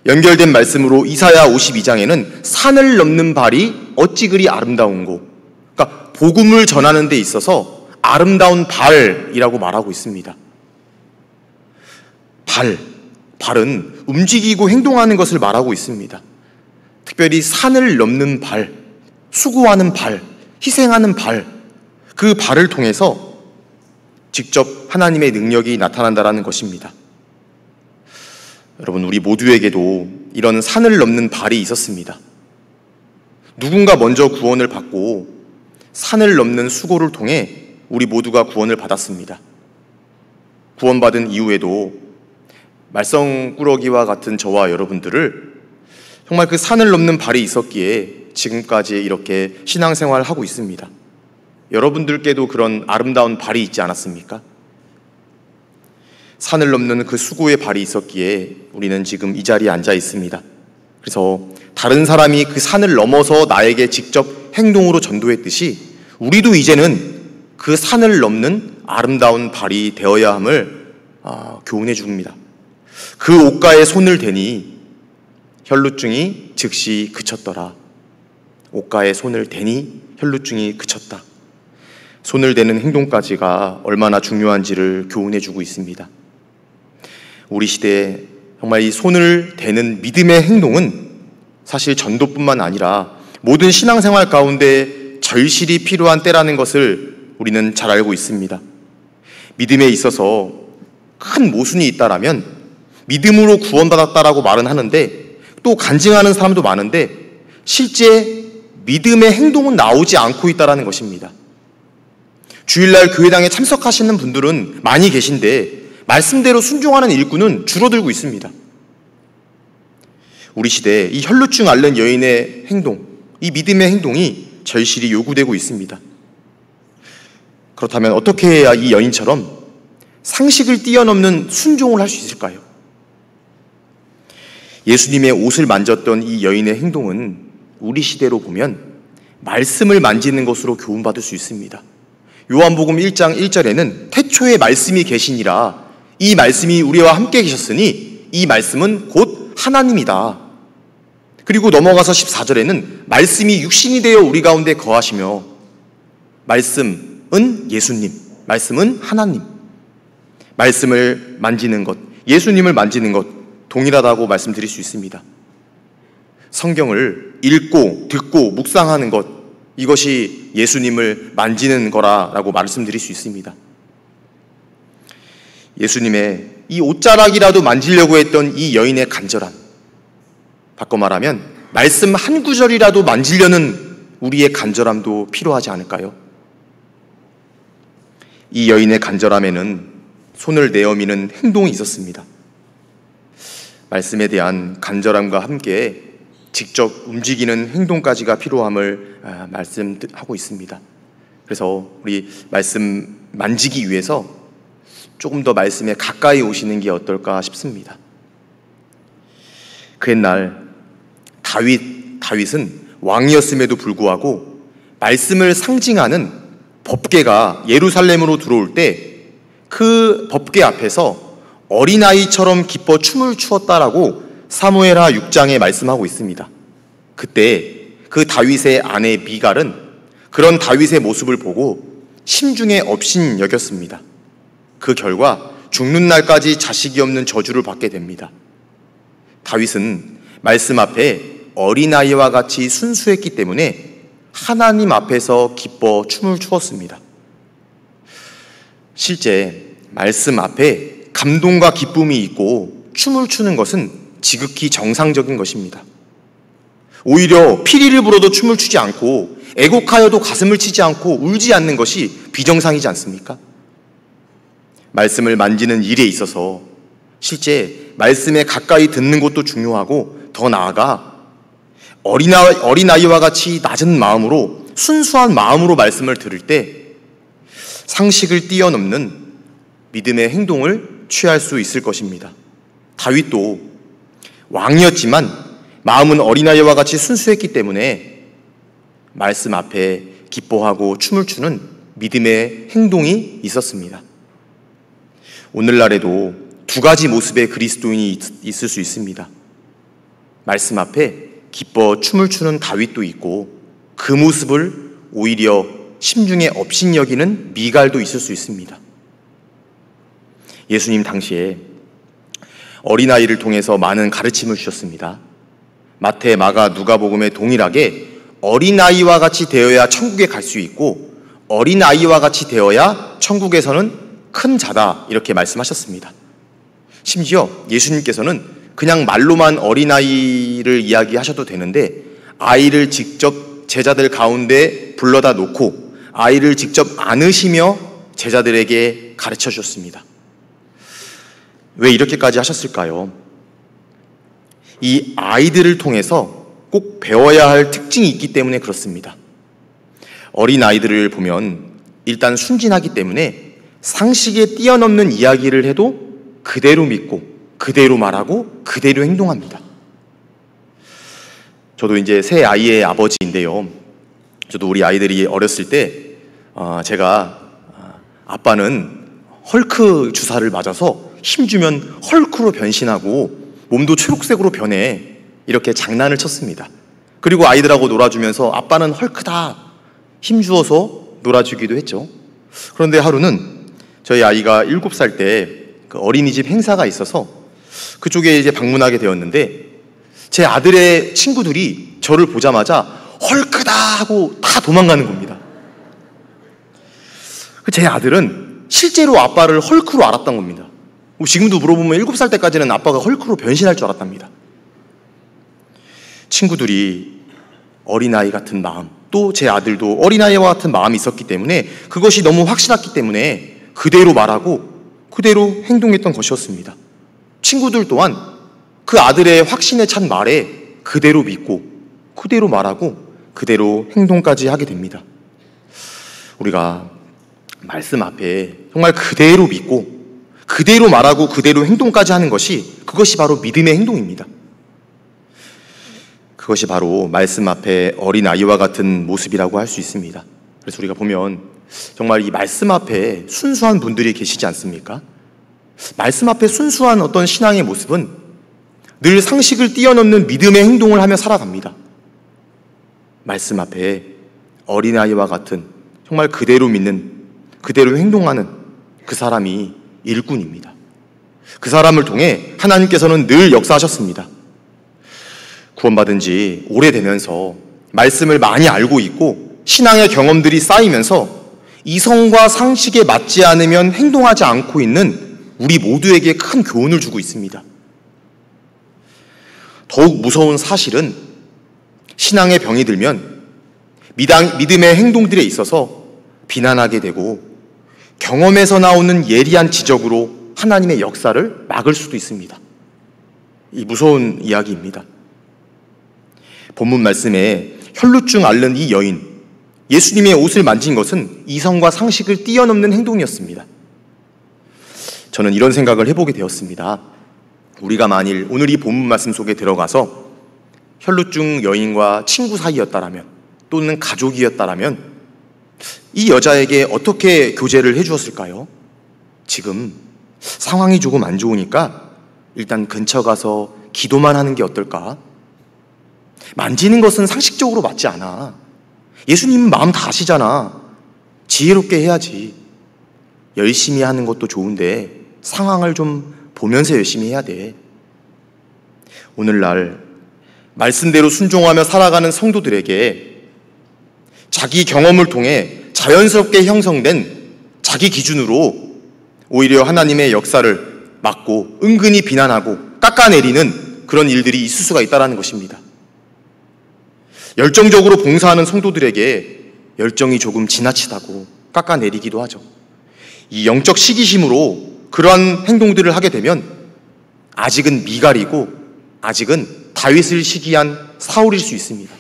S1: 연결된 말씀으로 이사야 52장에는 산을 넘는 발이 어찌 그리 아름다운고, 그러니까 복음을 전하는 데 있어서 아름다운 발이라고 말하고 있습니다. 발은 움직이고 행동하는 것을 말하고 있습니다. 특별히 산을 넘는 발, 수고하는 발, 희생하는 발, 그 발을 통해서 직접 하나님의 능력이 나타난다는 것입니다. 여러분, 우리 모두에게도 이런 산을 넘는 발이 있었습니다. 누군가 먼저 구원을 받고 산을 넘는 수고를 통해 우리 모두가 구원을 받았습니다. 구원받은 이후에도 말썽꾸러기와 같은 저와 여러분들을 정말 그 산을 넘는 발이 있었기에 지금까지 이렇게 신앙생활을 하고 있습니다. 여러분들께도 그런 아름다운 발이 있지 않았습니까? 산을 넘는 그 수고의 발이 있었기에 우리는 지금 이 자리에 앉아 있습니다. 그래서 다른 사람이 그 산을 넘어서 나에게 직접 행동으로 전도했듯이 우리도 이제는 그 산을 넘는 아름다운 발이 되어야 함을 교훈해 줍니다. 그 옷가에 손을 대니 혈루증이 즉시 그쳤더라. 옷가에 손을 대니 혈루증이 그쳤다. 손을 대는 행동까지가 얼마나 중요한지를 교훈해 주고 있습니다. 우리 시대에 정말 이 손을 대는 믿음의 행동은 사실 전도뿐만 아니라 모든 신앙생활 가운데 절실히 필요한 때라는 것을 우리는 잘 알고 있습니다. 믿음에 있어서 큰 모순이 있다라면 믿음으로 구원받았다라고 말은 하는데 또 간증하는 사람도 많은데 실제 믿음의 행동은 나오지 않고 있다라는 것입니다. 주일날 교회당에 참석하시는 분들은 많이 계신데 말씀대로 순종하는 일꾼은 줄어들고 있습니다. 우리 시대에 이 혈루증 앓는 여인의 행동, 이 믿음의 행동이 절실히 요구되고 있습니다. 그렇다면 어떻게 해야 이 여인처럼 상식을 뛰어넘는 순종을 할 수 있을까요? 예수님의 옷을 만졌던 이 여인의 행동은 우리 시대로 보면 말씀을 만지는 것으로 교훈받을 수 있습니다. 요한복음 1장 1절에는 태초에 말씀이 계시니라, 이 말씀이 우리와 함께 계셨으니 이 말씀은 곧 하나님이다. 그리고 넘어가서 14절에는 말씀이 육신이 되어 우리 가운데 거하시며, 말씀은 예수님, 말씀은 하나님. 말씀을 만지는 것, 예수님을 만지는 것 동일하다고 말씀드릴 수 있습니다. 성경을 읽고 듣고 묵상하는 것, 이것이 예수님을 만지는 거라고 말씀드릴 수 있습니다. 예수님의 이 옷자락이라도 만지려고 했던 이 여인의 간절함, 바꿔 말하면 말씀 한 구절이라도 만지려는 우리의 간절함도 필요하지 않을까요? 이 여인의 간절함에는 손을 내어미는 행동이 있었습니다. 말씀에 대한 간절함과 함께 직접 움직이는 행동까지가 필요함을 말씀하고 있습니다. 그래서 우리 말씀 만지기 위해서 조금 더 말씀에 가까이 오시는 게 어떨까 싶습니다. 그 옛날 다윗은 왕이었음에도 불구하고 말씀을 상징하는 법궤가 예루살렘으로 들어올 때 그 법궤 앞에서 어린아이처럼 기뻐 춤을 추었다라고 사무엘하 6장에 말씀하고 있습니다. 그때 그 다윗의 아내 미갈은 그런 다윗의 모습을 보고 심중에 업신 여겼습니다. 그 결과 죽는 날까지 자식이 없는 저주를 받게 됩니다. 다윗은 말씀 앞에 어린아이와 같이 순수했기 때문에 하나님 앞에서 기뻐 춤을 추었습니다. 실제 말씀 앞에 감동과 기쁨이 있고 춤을 추는 것은 지극히 정상적인 것입니다. 오히려 피리를 불어도 춤을 추지 않고 애곡하여도 가슴을 치지 않고 울지 않는 것이 비정상이지 않습니까? 말씀을 만지는 일에 있어서 실제 말씀에 가까이 듣는 것도 중요하고 더 나아가 어린아이와 같이 낮은 마음으로 순수한 마음으로 말씀을 들을 때 상식을 뛰어넘는 믿음의 행동을 취할 수 있을 것입니다. 다윗도 왕이었지만 마음은 어린아이와 같이 순수했기 때문에 말씀 앞에 기뻐하고 춤을 추는 믿음의 행동이 있었습니다. 오늘날에도 두 가지 모습의 그리스도인이 있을 수 있습니다. 말씀 앞에 기뻐 춤을 추는 다윗도 있고 그 모습을 오히려 심중에 업신여기는 미갈도 있을 수 있습니다. 예수님 당시에 어린아이를 통해서 많은 가르침을 주셨습니다. 마태, 마가, 누가복음에 동일하게 어린아이와 같이 되어야 천국에 갈 수 있고 어린아이와 같이 되어야 천국에서는 큰 자다 이렇게 말씀하셨습니다. 심지어 예수님께서는 그냥 말로만 어린아이를 이야기하셔도 되는데 아이를 직접 제자들 가운데 불러다 놓고 아이를 직접 안으시며 제자들에게 가르쳐 주셨습니다. 왜 이렇게까지 하셨을까요? 이 아이들을 통해서 꼭 배워야 할 특징이 있기 때문에 그렇습니다. 어린아이들을 보면 일단 순진하기 때문에 상식에 뛰어넘는 이야기를 해도 그대로 믿고 그대로 말하고 그대로 행동합니다. 저도 이제 새 아이의 아버지인데요. 저도 우리 아이들이 어렸을 때 제가 아빠는 헐크 주사를 맞아서 힘주면 헐크로 변신하고 몸도 초록색으로 변해 이렇게 장난을 쳤습니다. 그리고 아이들하고 놀아주면서 아빠는 헐크다 힘주어서 놀아주기도 했죠. 그런데 하루는 저희 아이가 7살 때 그 어린이집 행사가 있어서 그쪽에 이제 방문하게 되었는데 제 아들의 친구들이 저를 보자마자 헐크다 하고 다 도망가는 겁니다. 제 아들은 실제로 아빠를 헐크로 알았던 겁니다. 지금도 물어보면 7살 때까지는 아빠가 헐크로 변신할 줄 알았답니다. 친구들이 어린아이 같은 마음, 또 제 아들도 어린아이와 같은 마음이 있었기 때문에 그것이 너무 확실했기 때문에 그대로 말하고 그대로 행동했던 것이었습니다. 친구들 또한 그 아들의 확신에 찬 말에 그대로 믿고 그대로 말하고 그대로 행동까지 하게 됩니다. 우리가 말씀 앞에 정말 그대로 믿고 그대로 말하고 그대로 행동까지 하는 그것이 바로 믿음의 행동입니다. 그것이 바로 말씀 앞에 어린아이와 같은 모습이라고 할 수 있습니다. 그래서 우리가 보면 정말 이 말씀 앞에 순수한 분들이 계시지 않습니까? 말씀 앞에 순수한 어떤 신앙의 모습은 늘 상식을 뛰어넘는 믿음의 행동을 하며 살아갑니다. 말씀 앞에 어린아이와 같은 정말 그대로 믿는, 그대로 행동하는 그 사람이 일꾼입니다. 그 사람을 통해 하나님께서는 늘 역사하셨습니다. 구원받은 지 오래되면서 말씀을 많이 알고 있고 신앙의 경험들이 쌓이면서 이성과 상식에 맞지 않으면 행동하지 않고 있는 우리 모두에게 큰 교훈을 주고 있습니다. 더욱 무서운 사실은 신앙의 병이 들면 믿음의 행동들에 있어서 비난하게 되고 경험에서 나오는 예리한 지적으로 하나님의 역사를 막을 수도 있습니다. 이 무서운 이야기입니다. 본문 말씀에 혈루증 앓는 이 여인, 예수님의 옷을 만진 것은 이성과 상식을 뛰어넘는 행동이었습니다. 저는 이런 생각을 해보게 되었습니다. 우리가 만일 오늘 이 본문 말씀 속에 들어가서 혈루증 여인과 친구 사이였다라면 또는 가족이었다라면 이 여자에게 어떻게 교제를 해주었을까요? 지금 상황이 조금 안 좋으니까 일단 근처 가서 기도만 하는 게 어떨까? 만지는 것은 상식적으로 맞지 않아. 예수님은 마음 다 아시잖아. 지혜롭게 해야지. 열심히 하는 것도 좋은데 상황을 좀 보면서 열심히 해야 돼. 오늘날 말씀대로 순종하며 살아가는 성도들에게 자기 경험을 통해 자연스럽게 형성된 자기 기준으로 오히려 하나님의 역사를 막고 은근히 비난하고 깎아내리는 그런 일들이 있을 수가 있다는 것입니다. 열정적으로 봉사하는 성도들에게 열정이 조금 지나치다고 깎아내리기도 하죠. 이 영적 시기심으로 그러한 행동들을 하게 되면 아직은 미갈이고 아직은 다윗을 시기한 사울일 수 있습니다.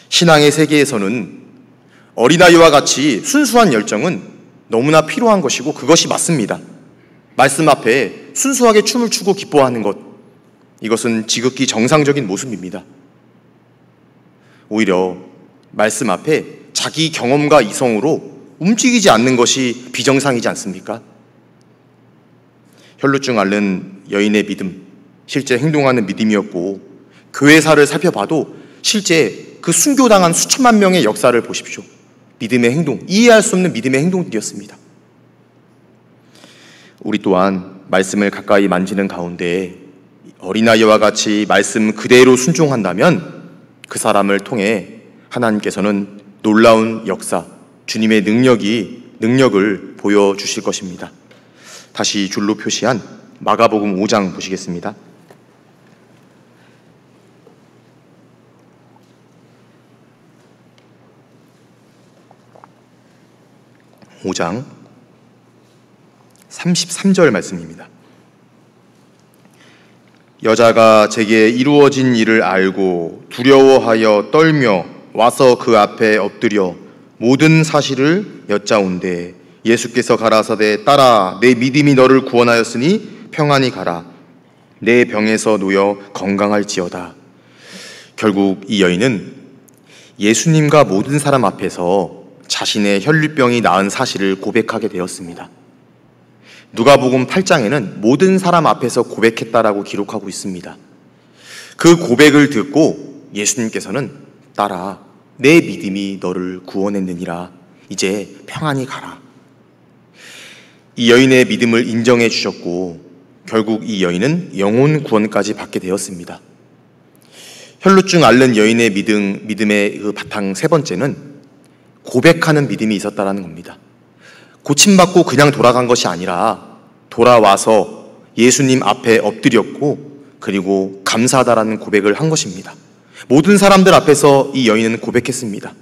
S1: 신앙의 세계에서는 어린아이와 같이 순수한 열정은 너무나 필요한 것이고 그것이 맞습니다. 말씀 앞에 순수하게 춤을 추고 기뻐하는 것, 이것은 지극히 정상적인 모습입니다. 오히려 말씀 앞에 자기 경험과 이성으로 움직이지 않는 것이 비정상이지 않습니까? 혈루증 앓는 여인의 믿음, 실제 행동하는 믿음이었고, 교회사를 살펴봐도 실제 그 순교당한 수천만 명의 역사를 보십시오. 믿음의 행동, 이해할 수 없는 믿음의 행동들이었습니다. 우리 또한 말씀을 가까이 만지는 가운데 어린아이와 같이 말씀 그대로 순종한다면 그 사람을 통해 하나님께서는 놀라운 역사, 주님의 능력을 보여주실 것입니다. 다시 줄로 표시한 마가복음 5장 보시겠습니다. 5장 33절 말씀입니다. 여자가 제게 이루어진 일을 알고 두려워하여 떨며 와서 그 앞에 엎드려 모든 사실을 여짜온대 예수께서 가라사대 딸아 내 믿음이 너를 구원하였으니 평안히 가라 내 병에서 놓여 건강할지어다. 결국 이 여인은 예수님과 모든 사람 앞에서 자신의 혈류병이 나은 사실을 고백하게 되었습니다. 누가복음 8장에는 모든 사람 앞에서 고백했다라고 기록하고 있습니다. 그 고백을 듣고 예수님께서는 딸아 내 믿음이 너를 구원했느니라 이제 평안히 가라. 이 여인의 믿음을 인정해 주셨고 결국 이 여인은 영혼 구원까지 받게 되었습니다. 혈루증 앓는 여인의 믿음의 그 바탕 세 번째는 고백하는 믿음이 있었다는 겁니다. 고침받고 그냥 돌아간 것이 아니라 돌아와서 예수님 앞에 엎드렸고 그리고 감사하다라는 고백을 한 것입니다. 모든 사람들 앞에서 이 여인은 고백했습니다.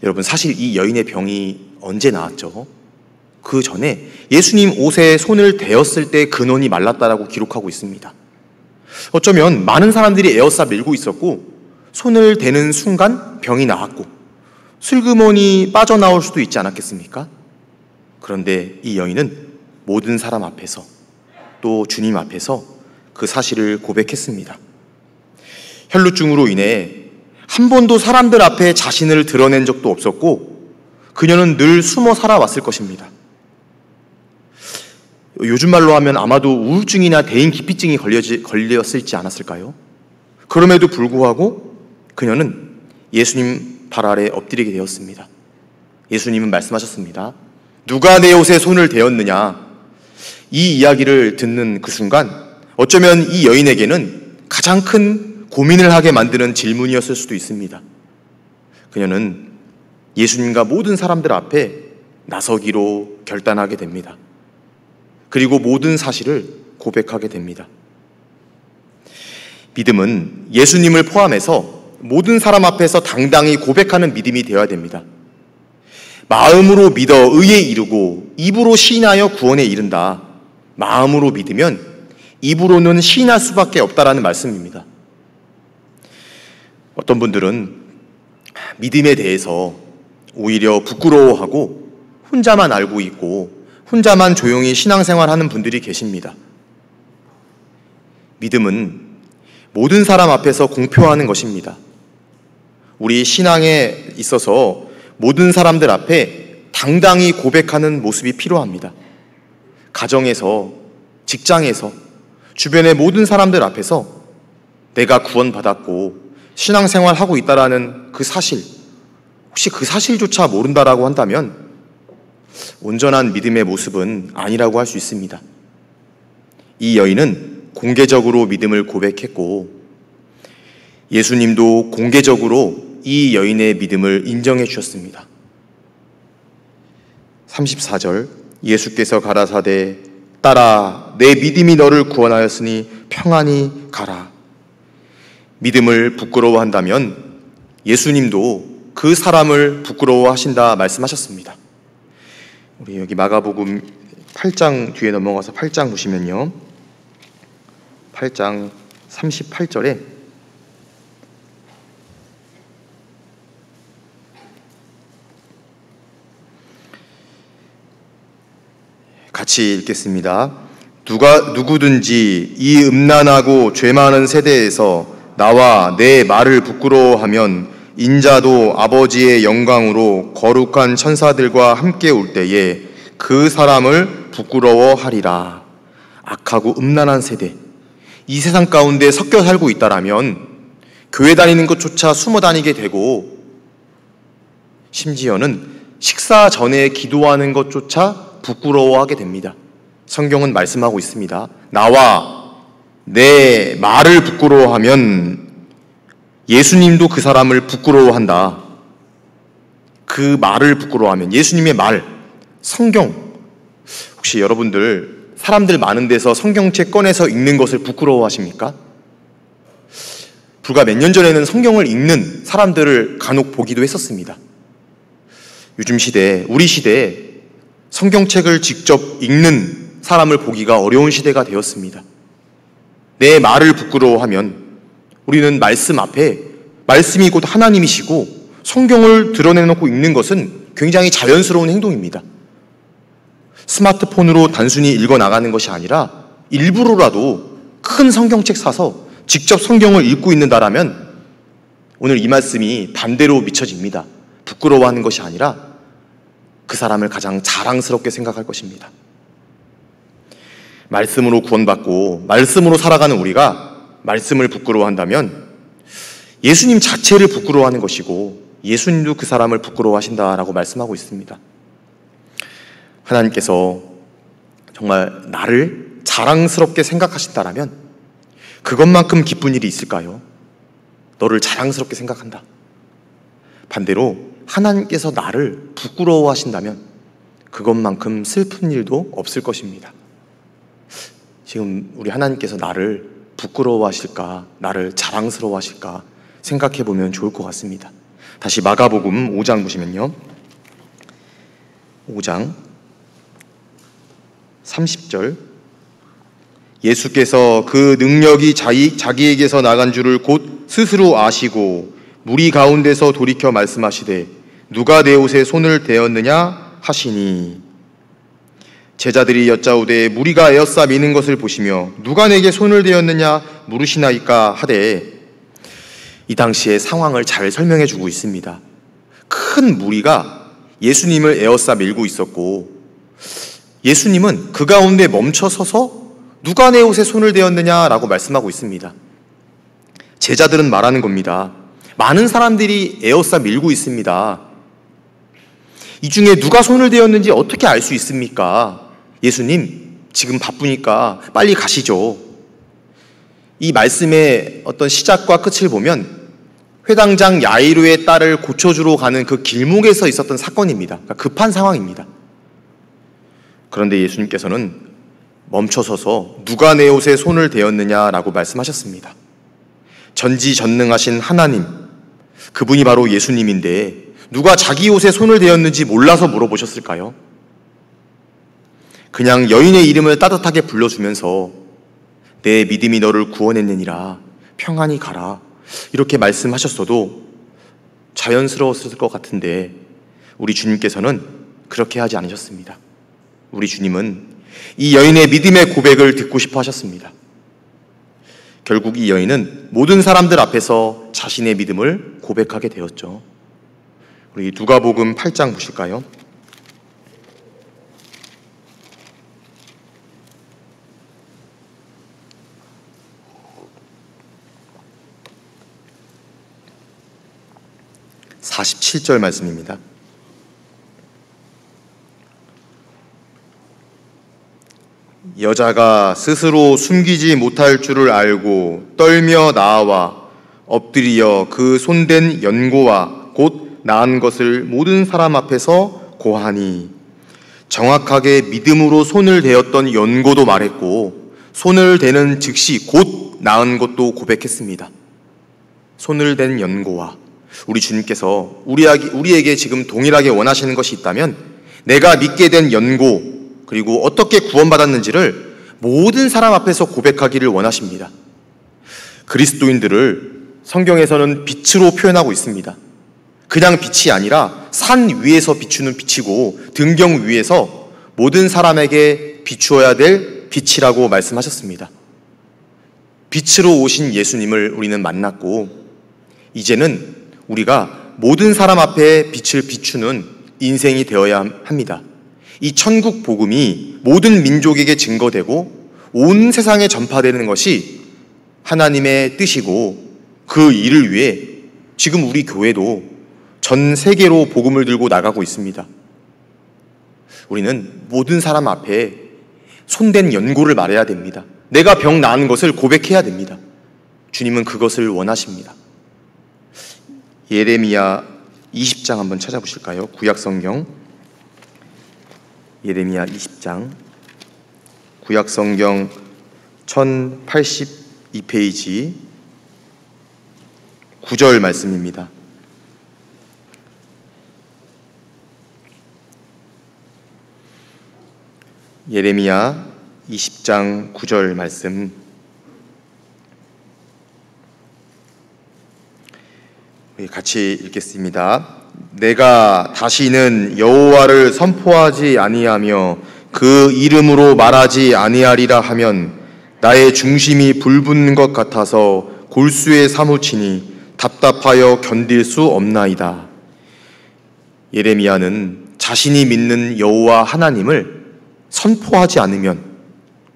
S1: 여러분 사실 이 여인의 병이 언제 나았죠? 그 전에 예수님 옷에 손을 대었을 때 근원이 말랐다라고 기록하고 있습니다. 어쩌면 많은 사람들이 에워싸 밀고 있었고 손을 대는 순간 병이 나았고 슬그머니 빠져나올 수도 있지 않았겠습니까? 그런데 이 여인은 모든 사람 앞에서 또 주님 앞에서 그 사실을 고백했습니다. 혈루증으로 인해 한 번도 사람들 앞에 자신을 드러낸 적도 없었고 그녀는 늘 숨어 살아왔을 것입니다. 요즘 말로 하면 아마도 우울증이나 대인기피증이 걸렸을지 않았을까요? 그럼에도 불구하고 그녀는 예수님 발 아래 엎드리게 되었습니다. 예수님은 말씀하셨습니다. 누가 내 옷에 손을 대었느냐? 이 이야기를 듣는 그 순간 어쩌면 이 여인에게는 가장 큰 고민을 하게 만드는 질문이었을 수도 있습니다. 그녀는 예수님과 모든 사람들 앞에 나서기로 결단하게 됩니다. 그리고 모든 사실을 고백하게 됩니다. 믿음은 예수님을 포함해서 모든 사람 앞에서 당당히 고백하는 믿음이 되어야 됩니다. 마음으로 믿어 의에 이르고 입으로 시인하여 구원에 이른다. 마음으로 믿으면 입으로는 시인할 수밖에 없다라는 말씀입니다. 어떤 분들은 믿음에 대해서 오히려 부끄러워하고 혼자만 알고 있고 혼자만 조용히 신앙생활하는 분들이 계십니다. 믿음은 모든 사람 앞에서 공표하는 것입니다. 우리 신앙에 있어서 모든 사람들 앞에 당당히 고백하는 모습이 필요합니다. 가정에서, 직장에서, 주변의 모든 사람들 앞에서 내가 구원받았고 신앙생활하고 있다라는 그 사실, 혹시 그 사실조차 모른다라고 한다면 온전한 믿음의 모습은 아니라고 할 수 있습니다. 이 여인은 공개적으로 믿음을 고백했고 예수님도 공개적으로 이 여인의 믿음을 인정해 주셨습니다. 34절 예수께서 가라사대 딸아 내 믿음이 너를 구원하였으니 평안히 가라. 믿음을 부끄러워한다면 예수님도 그 사람을 부끄러워하신다 말씀하셨습니다. 우리 여기 마가복음 8장 뒤에 넘어가서 8장 보시면요, 8장 38절에 같이 읽겠습니다. 누구든지 이 음란하고 죄 많은 세대에서 나와 내 말을 부끄러워하면 인자도 아버지의 영광으로 거룩한 천사들과 함께 올 때에 그 사람을 부끄러워하리라. 악하고 음란한 세대, 이 세상 가운데 섞여 살고 있다라면 교회 다니는 것조차 숨어 다니게 되고, 심지어는 식사 전에 기도하는 것조차 부끄러워하게 됩니다. 성경은 말씀하고 있습니다. 나와 내 말을 부끄러워하면 예수님도 그 사람을 부끄러워한다. 그 말을 부끄러워하면, 예수님의 말, 성경, 혹시 여러분들 사람들 많은 데서 성경책 꺼내서 읽는 것을 부끄러워하십니까? 불과 몇 년 전에는 성경을 읽는 사람들을 간혹 보기도 했었습니다. 요즘 시대, 우리 시대에 성경책을 직접 읽는 사람을 보기가 어려운 시대가 되었습니다. 내 말을 부끄러워하면 우리는 말씀 앞에, 말씀이 곧 하나님이시고 성경을 드러내놓고 읽는 것은 굉장히 자연스러운 행동입니다. 스마트폰으로 단순히 읽어나가는 것이 아니라 일부러라도 큰 성경책 사서 직접 성경을 읽고 있는다라면 오늘 이 말씀이 반대로 비춰집니다. 부끄러워하는 것이 아니라 그 사람을 가장 자랑스럽게 생각할 것입니다. 말씀으로 구원받고 말씀으로 살아가는 우리가 말씀을 부끄러워한다면 예수님 자체를 부끄러워하는 것이고 예수님도 그 사람을 부끄러워하신다라고 말씀하고 있습니다. 하나님께서 정말 나를 자랑스럽게 생각하신다라면 그것만큼 기쁜 일이 있을까요? 너를 자랑스럽게 생각한다. 반대로 하나님께서 나를 부끄러워하신다면 그것만큼 슬픈 일도 없을 것입니다. 지금 우리 하나님께서 나를 부끄러워하실까, 나를 자랑스러워하실까 생각해 보면 좋을 것 같습니다. 다시 마가복음 5장 보시면요, 5장 30절 예수께서 그 능력이 자기에게서 나간 줄을 곧 스스로 아시고 무리 가운데서 돌이켜 말씀하시되 누가 내 옷에 손을 대었느냐 하시니, 제자들이 여짜오되 무리가 에어싸 미는 것을 보시며 누가 내게 손을 대었느냐 물으시나이까 하되, 이 당시의 상황을 잘 설명해 주고 있습니다. 큰 무리가 예수님을 에어싸 밀고 있었고 예수님은 그 가운데 멈춰 서서 누가 내 옷에 손을 대었느냐라고 말씀하고 있습니다. 제자들은 말하는 겁니다. 많은 사람들이 에어싸 밀고 있습니다. 이 중에 누가 손을 대었는지 어떻게 알 수 있습니까? 예수님, 지금 바쁘니까 빨리 가시죠. 이 말씀의 어떤 시작과 끝을 보면 회당장 야이로의 딸을 고쳐주러 가는 그 길목에서 있었던 사건입니다. 그러니까 급한 상황입니다. 그런데 예수님께서는 멈춰서서 누가 내 옷에 손을 대었느냐라고 말씀하셨습니다. 전지전능하신 하나님, 그분이 바로 예수님인데 누가 자기 옷에 손을 대었는지 몰라서 물어보셨을까요? 그냥 여인의 이름을 따뜻하게 불러주면서 내 믿음이 너를 구원했느니라 평안히 가라 이렇게 말씀하셨어도 자연스러웠을 것 같은데 우리 주님께서는 그렇게 하지 않으셨습니다. 우리 주님은 이 여인의 믿음의 고백을 듣고 싶어 하셨습니다. 결국 이 여인은 모든 사람들 앞에서 자신의 믿음을 고백하게 되었죠. 우리 누가복음 8장 보실까요? (47절) 말씀입니다. 여자가 스스로 숨기지 못할 줄을 알고 떨며 나아와 엎드려 그 손댄 연고와 곧 나은 것을 모든 사람 앞에서 고하니, 정확하게 믿음으로 손을 대었던 연고도 말했고, 손을 대는 즉시 곧 나은 것도 고백했습니다. 손을 댄 연고와 우리 주님께서 우리에게 지금 동일하게 원하시는 것이 있다면, 내가 믿게 된 연고, 그리고 어떻게 구원받았는지를 모든 사람 앞에서 고백하기를 원하십니다. 그리스도인들을 성경에서는 빛으로 표현하고 있습니다. 그냥 빛이 아니라 산 위에서 비추는 빛이고, 등경 위에서 모든 사람에게 비추어야 될 빛이라고 말씀하셨습니다. 빛으로 오신 예수님을 우리는 만났고, 이제는 우리가 모든 사람 앞에 빛을 비추는 인생이 되어야 합니다. 이 천국 복음이 모든 민족에게 증거되고 온 세상에 전파되는 것이 하나님의 뜻이고, 그 일을 위해 지금 우리 교회도 전 세계로 복음을 들고 나가고 있습니다. 우리는 모든 사람 앞에 손댄 연고를 말해야 됩니다. 내가 병 나은 것을 고백해야 됩니다. 주님은 그것을 원하십니다. 예레미야 20장 한번 찾아보실까요? 구약성경 예레미야 20장, 구약성경 1082페이지 9절 말씀입니다. 예레미야 20장 9절 말씀, 우리 같이 읽겠습니다. 내가 다시는 여호와를 선포하지 아니하며 그 이름으로 말하지 아니하리라 하면 나의 중심이 불붙는 것 같아서 골수에 사무치니 답답하여 견딜 수 없나이다. 예레미야는 자신이 믿는 여호와 하나님을 선포하지 않으면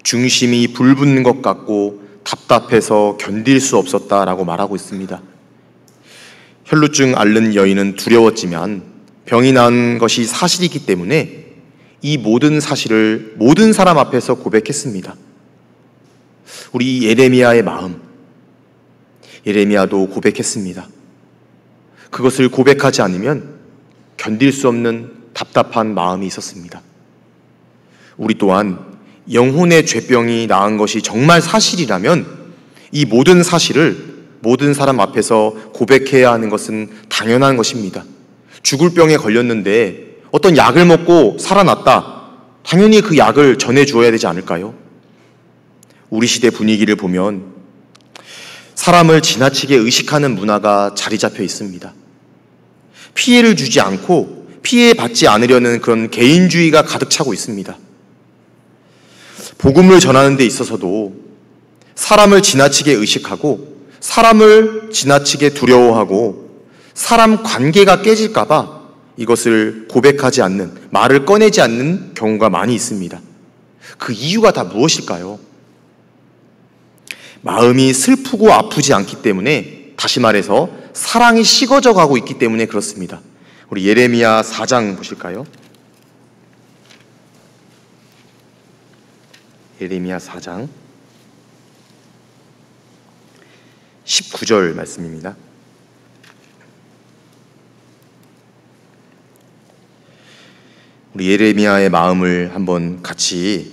S1: 중심이 불붙는 것 같고 답답해서 견딜 수 없었다라고 말하고 있습니다. 혈루증 앓는 여인은 두려웠지만 병이 난 것이 사실이기 때문에 이 모든 사실을 모든 사람 앞에서 고백했습니다. 우리 예레미야의 마음, 예레미야도 고백했습니다. 그것을 고백하지 않으면 견딜 수 없는 답답한 마음이 있었습니다. 우리 또한 영혼의 죄병이 나은 것이 정말 사실이라면 이 모든 사실을 모든 사람 앞에서 고백해야 하는 것은 당연한 것입니다. 죽을 병에 걸렸는데 어떤 약을 먹고 살아났다. 당연히 그 약을 전해주어야 되지 않을까요? 우리 시대 분위기를 보면 사람을 지나치게 의식하는 문화가 자리 잡혀 있습니다. 피해를 주지 않고 피해받지 않으려는 그런 개인주의가 가득 차고 있습니다. 복음을 전하는 데 있어서도 사람을 지나치게 의식하고 사람을 지나치게 두려워하고 사람 관계가 깨질까 봐 이것을 고백하지 않는, 말을 꺼내지 않는 경우가 많이 있습니다. 그 이유가 다 무엇일까요? 마음이 슬프고 아프지 않기 때문에, 다시 말해서 사랑이 식어져 가고 있기 때문에 그렇습니다. 우리 예레미야 4장 보실까요? 예레미야 4장 19절 말씀입니다. 우리 예레미야의 마음을 한번 같이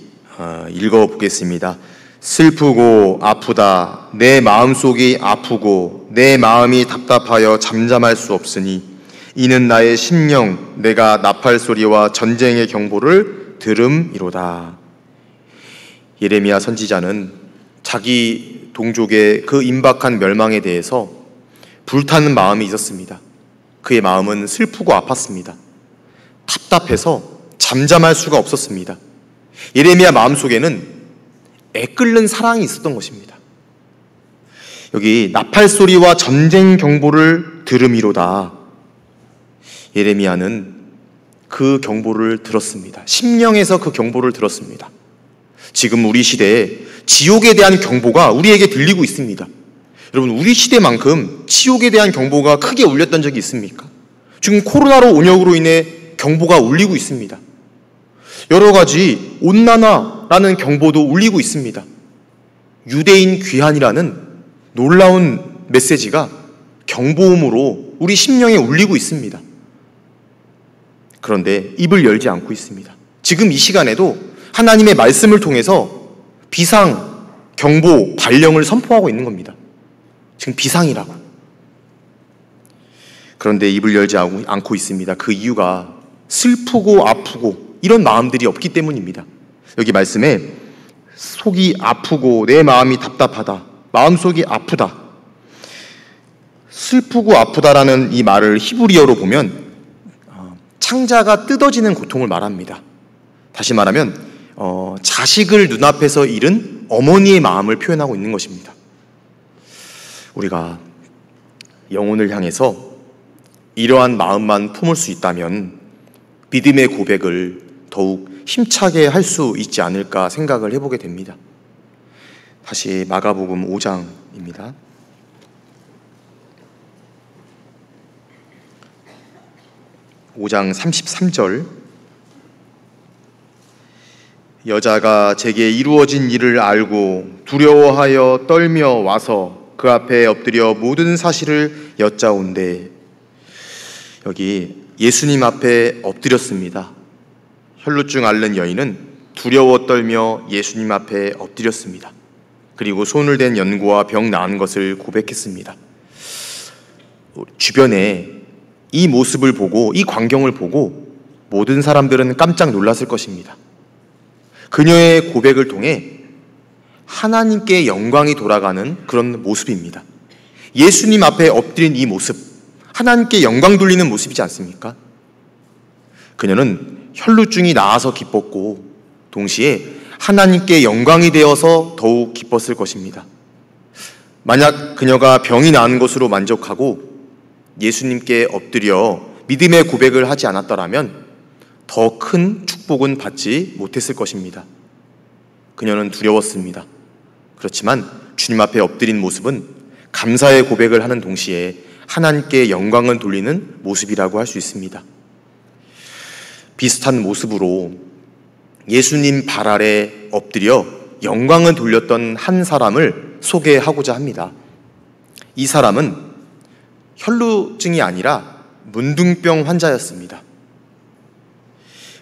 S1: 읽어보겠습니다. 슬프고 아프다. 내 마음속이 아프고 내 마음이 답답하여 잠잠할 수 없으니 이는 나의 심령 내가 나팔 소리와 전쟁의 경보를 들음이로다. 예레미야 선지자는 자기 동족의 그 임박한 멸망에 대해서 불타는 마음이 있었습니다. 그의 마음은 슬프고 아팠습니다. 답답해서 잠잠할 수가 없었습니다. 예레미야 마음속에는 애끓는 사랑이 있었던 것입니다. 여기 나팔 소리와 전쟁 경보를 들음이로다. 예레미야는 그 경보를 들었습니다. 심령에서 그 경보를 들었습니다. 지금 우리 시대에 지옥에 대한 경보가 우리에게 들리고 있습니다. 여러분, 우리 시대만큼 지옥에 대한 경보가 크게 울렸던 적이 있습니까? 지금 코로나로 온역으로 인해 경보가 울리고 있습니다. 여러 가지 온난화라는 경보도 울리고 있습니다. 유대인 귀환이라는 놀라운 메시지가 경보음으로 우리 심령에 울리고 있습니다. 그런데 입을 열지 않고 있습니다. 지금 이 시간에도 하나님의 말씀을 통해서 비상, 경보, 발령을 선포하고 있는 겁니다. 지금 비상이라고. 그런데 입을 열지 않고 있습니다. 그 이유가 슬프고 아프고 이런 마음들이 없기 때문입니다. 여기 말씀에 속이 아프고 내 마음이 답답하다, 마음속이 아프다, 슬프고 아프다라는 이 말을 히브리어로 보면 창자가 뜯어지는 고통을 말합니다. 다시 말하면 자식을 눈앞에서 잃은 어머니의 마음을 표현하고 있는 것입니다. 우리가 영혼을 향해서 이러한 마음만 품을 수 있다면 믿음의 고백을 더욱 힘차게 할 수 있지 않을까 생각을 해보게 됩니다. 다시 마가복음 5장입니다. (5장 33절) 여자가 제게 이루어진 일을 알고 두려워하여 떨며 와서 그 앞에 엎드려 모든 사실을 여짜온대. 여기 예수님 앞에 엎드렸습니다. 혈루증 앓는 여인은 두려워 떨며 예수님 앞에 엎드렸습니다. 그리고 손을 댄 연고와 병 나은 것을 고백했습니다. 주변에 이 모습을 보고, 이 광경을 보고 모든 사람들은 깜짝 놀랐을 것입니다. 그녀의 고백을 통해 하나님께 영광이 돌아가는 그런 모습입니다. 예수님 앞에 엎드린 이 모습, 하나님께 영광 돌리는 모습이지 않습니까? 그녀는 혈루증이 나아서 기뻤고 동시에 하나님께 영광이 되어서 더욱 기뻤을 것입니다. 만약 그녀가 병이 나은 것으로 만족하고 예수님께 엎드려 믿음의 고백을 하지 않았더라면 더 큰 축복은 받지 못했을 것입니다. 그녀는 두려웠습니다. 그렇지만 주님 앞에 엎드린 모습은 감사의 고백을 하는 동시에 하나님께 영광을 돌리는 모습이라고 할 수 있습니다. 비슷한 모습으로 예수님 발 아래 엎드려 영광을 돌렸던 한 사람을 소개하고자 합니다. 이 사람은 혈루증이 아니라 문둥병 환자였습니다.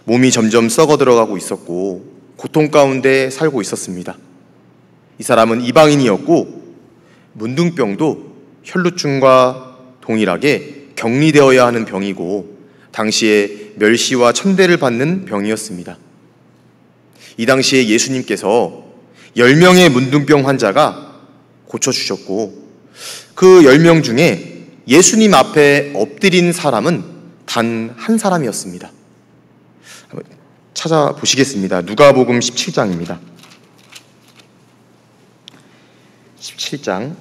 S1: 몸이 점점 썩어 들어가고 있었고 고통 가운데 살고 있었습니다. 이 사람은 이방인이었고 문둥병도 혈루증과 동일하게 격리되어야 하는 병이고 당시에 멸시와 천대를 받는 병이었습니다. 이 당시에 예수님께서 10명의 문둥병 환자가 고쳐주셨고 그 10명 중에 예수님 앞에 엎드린 사람은 단 한 사람이었습니다. 찾아보시겠습니다. 누가복음 17장입니다. 17장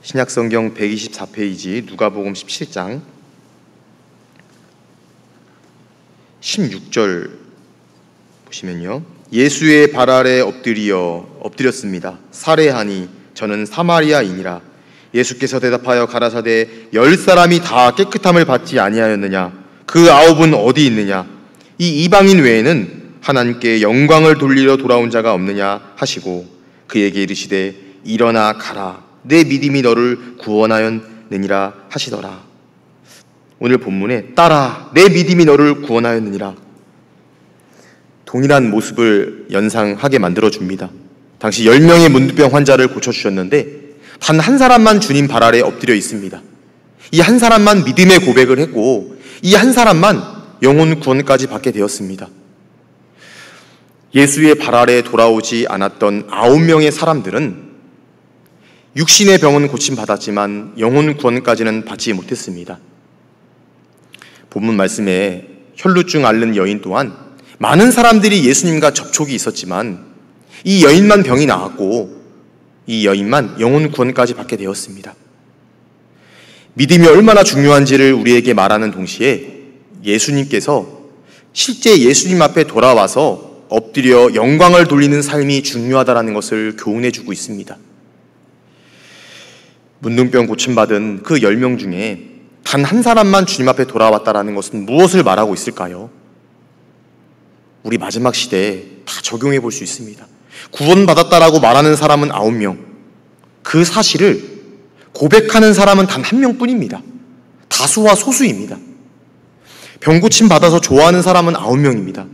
S1: 신약성경 124페이지 누가복음 17장 16절 보시면요. 예수의 발 아래 엎드렸습니다. 살해하니 저는 사마리아인이라. 예수께서 대답하여 가라사대 10사람이 다 깨끗함을 받지 아니하였느냐? 그 9은 어디 있느냐? 이 이방인 외에는 하나님께 영광을 돌리러 돌아온 자가 없느냐 하시고 그에게 이르시되 일어나 가라. 내 믿음이 너를 구원하였느니라 하시더라. 오늘 본문에 따라 내 믿음이 너를 구원하였느니라. 동일한 모습을 연상하게 만들어줍니다. 당시 10명의 문둥병 환자를 고쳐주셨는데 단 한 사람만 주님 발 아래 엎드려 있습니다. 이 한 사람만 믿음의 고백을 했고 이 한 사람만 영혼 구원까지 받게 되었습니다. 예수의 발 아래 돌아오지 않았던 9명의 사람들은 육신의 병은 고침받았지만 영혼 구원까지는 받지 못했습니다. 본문 말씀에 혈루증 앓는 여인 또한 많은 사람들이 예수님과 접촉이 있었지만 이 여인만 병이 나았고 이 여인만 영혼 구원까지 받게 되었습니다. 믿음이 얼마나 중요한지를 우리에게 말하는 동시에 예수님께서 실제 예수님 앞에 돌아와서 엎드려 영광을 돌리는 삶이 중요하다는 것을 교훈해주고 있습니다. 문둥병 고침받은 그 10명 중에 단 한 사람만 주님 앞에 돌아왔다는 것은 무엇을 말하고 있을까요? 우리 마지막 시대에 다 적용해 볼 수 있습니다. 구원받았다라고 말하는 사람은 9명. 그 사실을 고백하는 사람은 단 1명뿐입니다. 다수와 소수입니다. 병고침 받아서 좋아하는 사람은 9명입니다.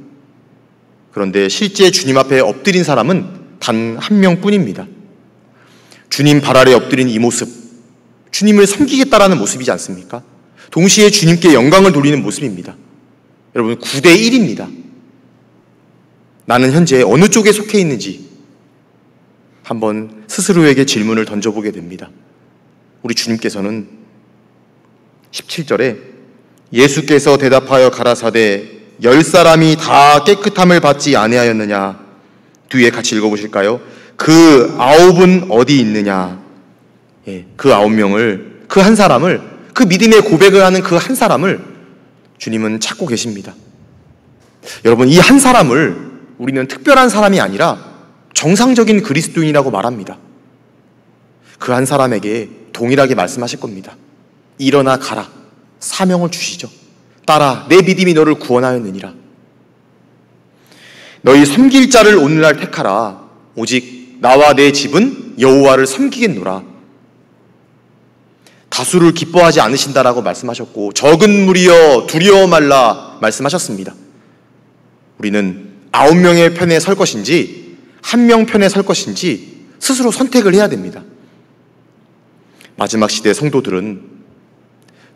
S1: 그런데 실제 주님 앞에 엎드린 사람은 단 1명뿐입니다. 주님 발 아래 엎드린 이 모습, 주님을 섬기겠다라는 모습이지 않습니까? 동시에 주님께 영광을 돌리는 모습입니다. 여러분, 9대 1입니다. 나는 현재 어느 쪽에 속해 있는지 한번 스스로에게 질문을 던져보게 됩니다. 우리 주님께서는 17절에 예수께서 대답하여 가라사대 10사람이 다 깨끗함을 받지 아니하였느냐. 뒤에 같이 읽어보실까요? 그 9은 어디 있느냐. 그 9명을, 그 한 사람을, 그 믿음의 고백을 하는 그 한 사람을 주님은 찾고 계십니다. 여러분, 이 한 사람을 우리는 특별한 사람이 아니라 정상적인 그리스도인이라고 말합니다. 그 한 사람에게 동일하게 말씀하실 겁니다. 일어나 가라. 사명을 주시죠. 따라, 내 믿음이 너를 구원하였느니라. 너희 섬길 자를 오늘날 택하라. 오직 나와 내 집은 여호와를 섬기겠노라. 다수를 기뻐하지 않으신다라고 말씀하셨고, 적은 무리여 두려워 말라 말씀하셨습니다. 우리는 9명의 편에 설 것인지 1명 편에 설 것인지 스스로 선택을 해야 됩니다. 마지막 시대 성도들은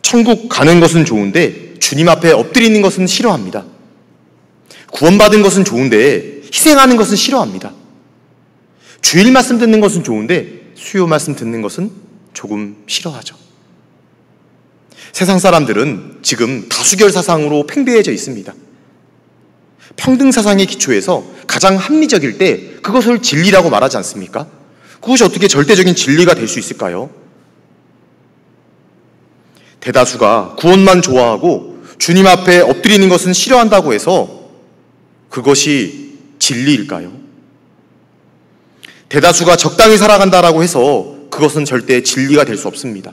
S1: 천국 가는 것은 좋은데 주님 앞에 엎드리는 것은 싫어합니다. 구원받은 것은 좋은데 희생하는 것은 싫어합니다. 주일 말씀 듣는 것은 좋은데 수요 말씀 듣는 것은 조금 싫어하죠. 세상 사람들은 지금 다수결 사상으로 팽배해져 있습니다. 평등 사상의 기초에서 가장 합리적일 때 그것을 진리라고 말하지 않습니까? 그것이 어떻게 절대적인 진리가 될 수 있을까요? 대다수가 구원만 좋아하고 주님 앞에 엎드리는 것은 싫어한다고 해서 그것이 진리일까요? 대다수가 적당히 살아간다라고 해서 그것은 절대 진리가 될 수 없습니다.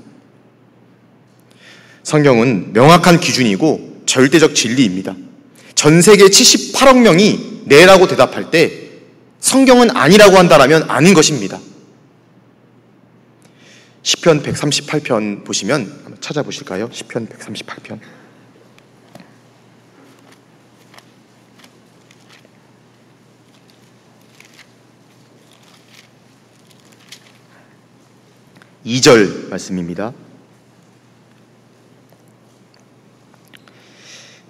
S1: 성경은 명확한 기준이고 절대적 진리입니다. 전 세계 78억 명이 네라고 대답할 때 성경은 아니라고 한다면 아닌 것입니다. 시편 138편 보시면 한번 찾아보실까요? 시편 138편. (2절) 말씀입니다.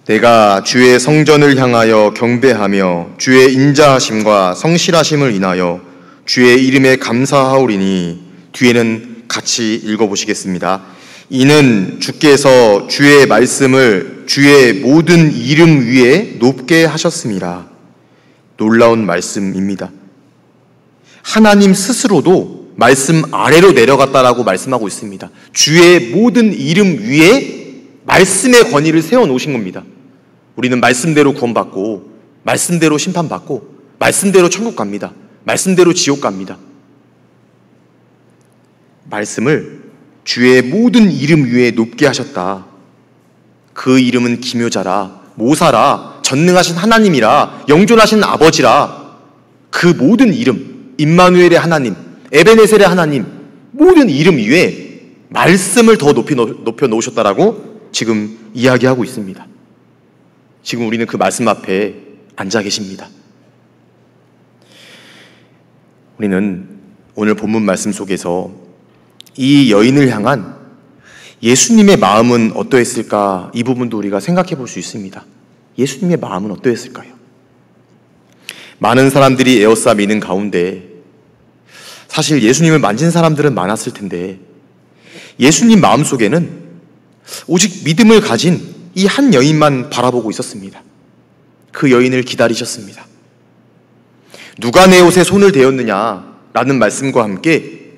S1: 내가 주의 성전을 향하여 경배하며 주의 인자하심과 성실하심을 인하여 주의 이름에 감사하오리니. 뒤에는 같이 읽어보시겠습니다. 이는 주께서 주의 말씀을 주의 모든 이름 위에 높게 하셨습니다. 놀라운 말씀입니다. 하나님 스스로도 말씀 아래로 내려갔다라고 말씀하고 있습니다. 주의 모든 이름 위에 말씀의 권위를 세워놓으신 겁니다. 우리는 말씀대로 구원받고 말씀대로 심판받고 말씀대로 천국 갑니다. 말씀대로 지옥 갑니다. 말씀을 주의 모든 이름 위에 높게 하셨다. 그 이름은 기묘자라, 모사라, 전능하신 하나님이라, 영존하신 아버지라. 그 모든 이름, 임마누엘의 하나님, 에베네셀의 하나님, 모든 이름 위에 말씀을 더 높여 놓으셨다라고 지금 이야기하고 있습니다. 지금 우리는 그 말씀 앞에 앉아 계십니다. 우리는 오늘 본문 말씀 속에서 이 여인을 향한 예수님의 마음은 어떠했을까? 이 부분도 우리가 생각해 볼 수 있습니다. 예수님의 마음은 어떠했을까요? 많은 사람들이 에워싸 미는 가운데 사실 예수님을 만진 사람들은 많았을 텐데 예수님 마음속에는 오직 믿음을 가진 이 한 여인만 바라보고 있었습니다. 그 여인을 기다리셨습니다. 누가 내 옷에 손을 대었느냐라는 말씀과 함께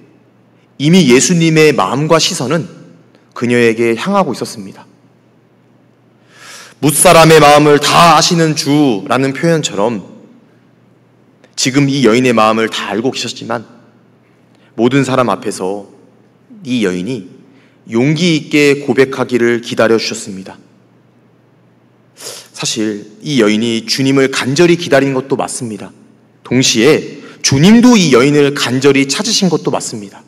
S1: 이미 예수님의 마음과 시선은 그녀에게 향하고 있었습니다. 뭇사람의 마음을 다 아시는 주라는 표현처럼 지금 이 여인의 마음을 다 알고 계셨지만 모든 사람 앞에서 이 여인이 용기 있게 고백하기를 기다려주셨습니다. 사실 이 여인이 주님을 간절히 기다린 것도 맞습니다. 동시에 주님도 이 여인을 간절히 찾으신 것도 맞습니다.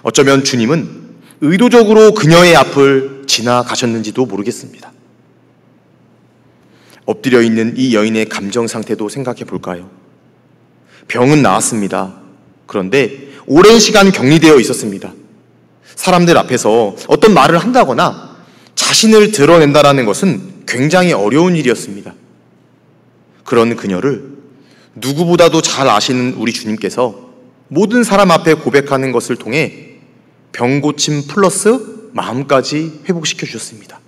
S1: 어쩌면 주님은 의도적으로 그녀의 앞을 지나가셨는지도 모르겠습니다. 엎드려 있는 이 여인의 감정 상태도 생각해 볼까요? 병은 나았습니다. 그런데 오랜 시간 격리되어 있었습니다. 사람들 앞에서 어떤 말을 한다거나 자신을 드러낸다는 것은 굉장히 어려운 일이었습니다. 그런 그녀를 누구보다도 잘 아시는 우리 주님께서 모든 사람 앞에 고백하는 것을 통해 병 고침 플러스 마음까지 회복시켜 주셨습니다.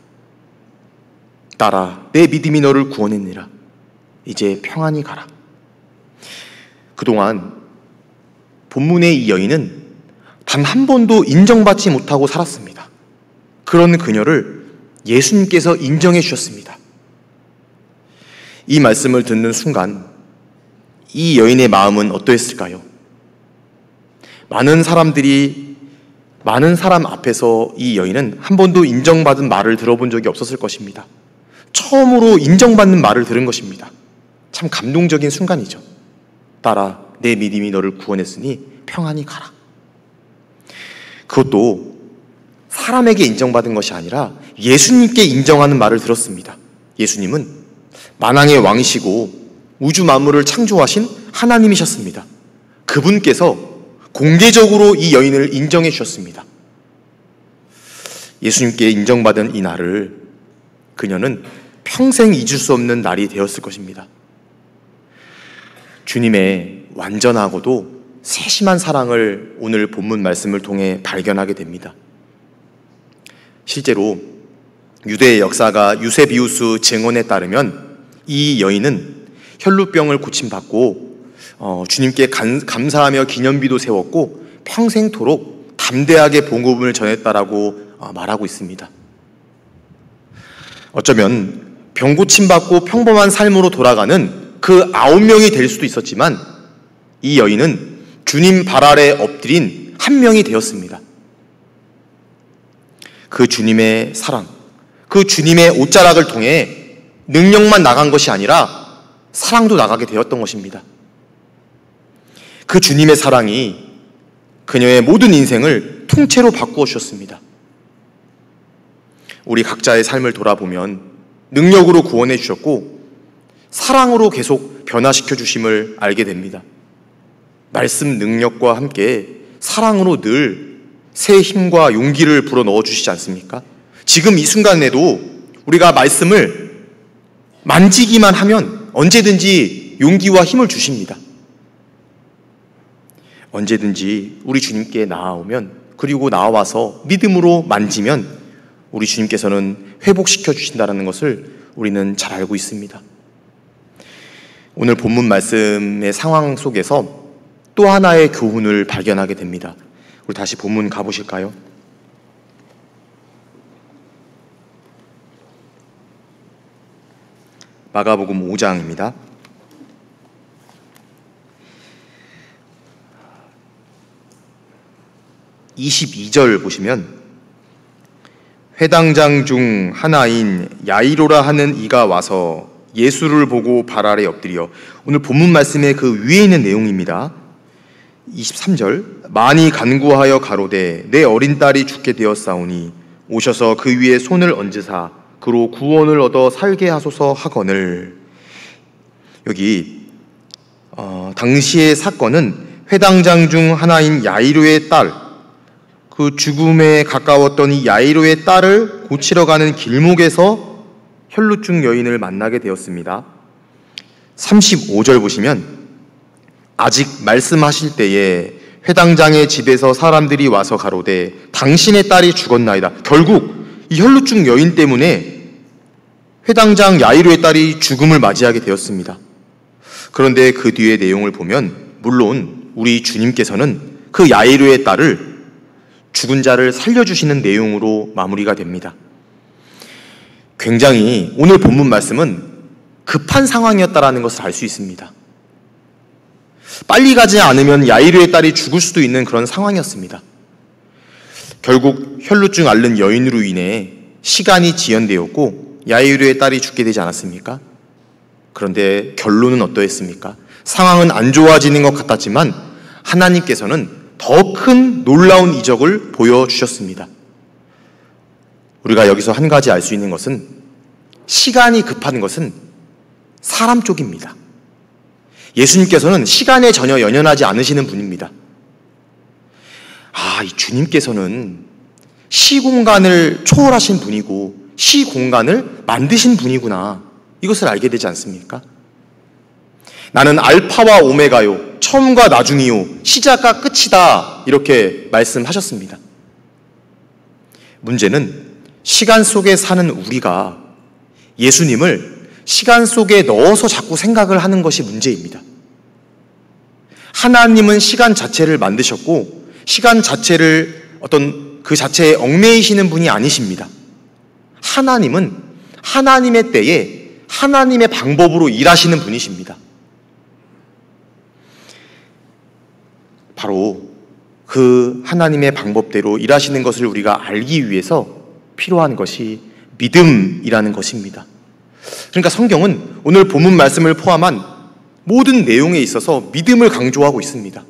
S1: 딸아, 내 믿음이 너를 구원했느라. 이제 평안히 가라. 그동안 본문의 이 여인은 단 한 번도 인정받지 못하고 살았습니다. 그런 그녀를 예수님께서 인정해 주셨습니다. 이 말씀을 듣는 순간 이 여인의 마음은 어떠했을까요? 많은 사람 앞에서 이 여인은 한 번도 인정받은 말을 들어본 적이 없었을 것입니다. 처음으로 인정받는 말을 들은 것입니다. 참 감동적인 순간이죠. 딸아, 내 믿음이 너를 구원했으니 평안히 가라. 그것도 사람에게 인정받은 것이 아니라 예수님께 인정하는 말을 들었습니다. 예수님은 만왕의 왕이시고 우주 만물을 창조하신 하나님이셨습니다. 그분께서 공개적으로 이 여인을 인정해 주셨습니다. 예수님께 인정받은 이 날을 그녀는 평생 잊을 수 없는 날이 되었을 것입니다. 주님의 완전하고도 세심한 사랑을 오늘 본문 말씀을 통해 발견하게 됩니다. 실제로 유대의 역사가 유세비우스 증언에 따르면 이 여인은 혈루병을 고침받고 주님께 감사하며 기념비도 세웠고 평생토록 담대하게 복음을 전했다라고 말하고 있습니다. 어쩌면 병 고침받고 평범한 삶으로 돌아가는 그 9명이 될 수도 있었지만 이 여인은 주님 발 아래 엎드린 한 명이 되었습니다. 그 주님의 사랑, 그 주님의 옷자락을 통해 능력만 나간 것이 아니라 사랑도 나가게 되었던 것입니다. 그 주님의 사랑이 그녀의 모든 인생을 통째로 바꾸어 주셨습니다. 우리 각자의 삶을 돌아보면 능력으로 구원해 주셨고 사랑으로 계속 변화시켜 주심을 알게 됩니다. 말씀 능력과 함께 사랑으로 늘 새 힘과 용기를 불어넣어 주시지 않습니까? 지금 이 순간에도 우리가 말씀을 만지기만 하면 언제든지 용기와 힘을 주십니다. 언제든지 우리 주님께 나아오면, 그리고 나와서 믿음으로 만지면 우리 주님께서는 회복시켜 주신다는 것을 우리는 잘 알고 있습니다. 오늘 본문 말씀의 상황 속에서 또 하나의 교훈을 발견하게 됩니다. 우리 다시 본문 가보실까요? 마가복음 5장입니다. 22절 보시면 회당장 중 하나인 야이로라 하는 이가 와서 예수를 보고 발 아래 엎드려, 오늘 본문 말씀의 그 위에 있는 내용입니다. 23절, 많이 간구하여 가로되 내 어린 딸이 죽게 되었사오니 오셔서 그 위에 손을 얹으사 그로 구원을 얻어 살게 하소서 하거늘. 여기 당시의 사건은 회당장 중 하나인 야이로의 딸, 그 죽음에 가까웠던 이 야이로의 딸을 고치러 가는 길목에서 혈루증 여인을 만나게 되었습니다. 35절 보시면 아직 말씀하실 때에 회당장의 집에서 사람들이 와서 가로되 당신의 딸이 죽었나이다. 결국 이 혈루증 여인 때문에 회당장 야이로의 딸이 죽음을 맞이하게 되었습니다. 그런데 그 뒤의 내용을 보면 물론 우리 주님께서는 그 야이로의 딸을 죽은 자를 살려주시는 내용으로 마무리가 됩니다. 굉장히 오늘 본문 말씀은 급한 상황이었다는 것을 알 수 있습니다. 빨리 가지 않으면 야이로의 딸이 죽을 수도 있는 그런 상황이었습니다. 결국 혈루증 앓는 여인으로 인해 시간이 지연되었고 야이로의 딸이 죽게 되지 않았습니까? 그런데 결론은 어떠했습니까? 상황은 안 좋아지는 것 같았지만 하나님께서는 더 큰 놀라운 이적을 보여주셨습니다. 우리가 여기서 한 가지 알 수 있는 것은 시간이 급한 것은 사람 쪽입니다. 예수님께서는 시간에 전혀 연연하지 않으시는 분입니다. 이 주님께서는 시공간을 초월하신 분이고 시공간을 만드신 분이구나. 이것을 알게 되지 않습니까? 나는 알파와 오메가요, 처음과 나중이요, 시작과 끝이다. 이렇게 말씀하셨습니다. 문제는 시간 속에 사는 우리가 예수님을 시간 속에 넣어서 자꾸 생각을 하는 것이 문제입니다. 하나님은 시간 자체를 만드셨고 시간 자체를 어떤 그 자체에 얽매이시는 분이 아니십니다. 하나님은 하나님의 때에 하나님의 방법으로 일하시는 분이십니다. 바로 그 하나님의 방법대로 일하시는 것을 우리가 알기 위해서 필요한 것이 믿음이라는 것입니다. 그러니까 성경은 오늘 본문 말씀을 포함한 모든 내용에 있어서 믿음을 강조하고 있습니다.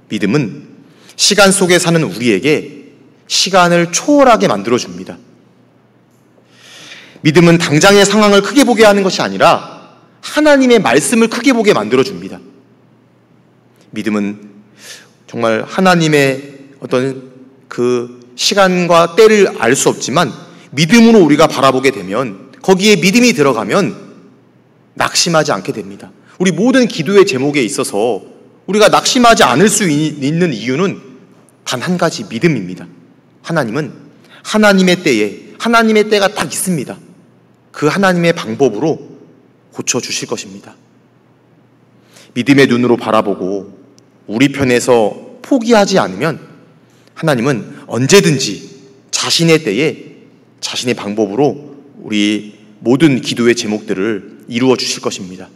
S1: 믿음은 시간 속에 사는 우리에게 시간을 초월하게 만들어줍니다. 믿음은 당장의 상황을 크게 보게 하는 것이 아니라 하나님의 말씀을 크게 보게 만들어줍니다. 믿음은 정말 하나님의 어떤 그 시간과 때를 알 수 없지만 믿음으로 우리가 바라보게 되면, 거기에 믿음이 들어가면 낙심하지 않게 됩니다. 우리 모든 기도의 제목에 있어서 우리가 낙심하지 않을 수 있는 이유는 단 한 가지, 믿음입니다. 하나님은 하나님의 때가 딱 있습니다. 그 하나님의 방법으로 고쳐주실 것입니다. 믿음의 눈으로 바라보고 우리 편에서 포기하지 않으면 하나님은 언제든지 자신의 때에 자신의 방법으로 우리 모든 기도의 제목들을 이루어 주실 것입니다.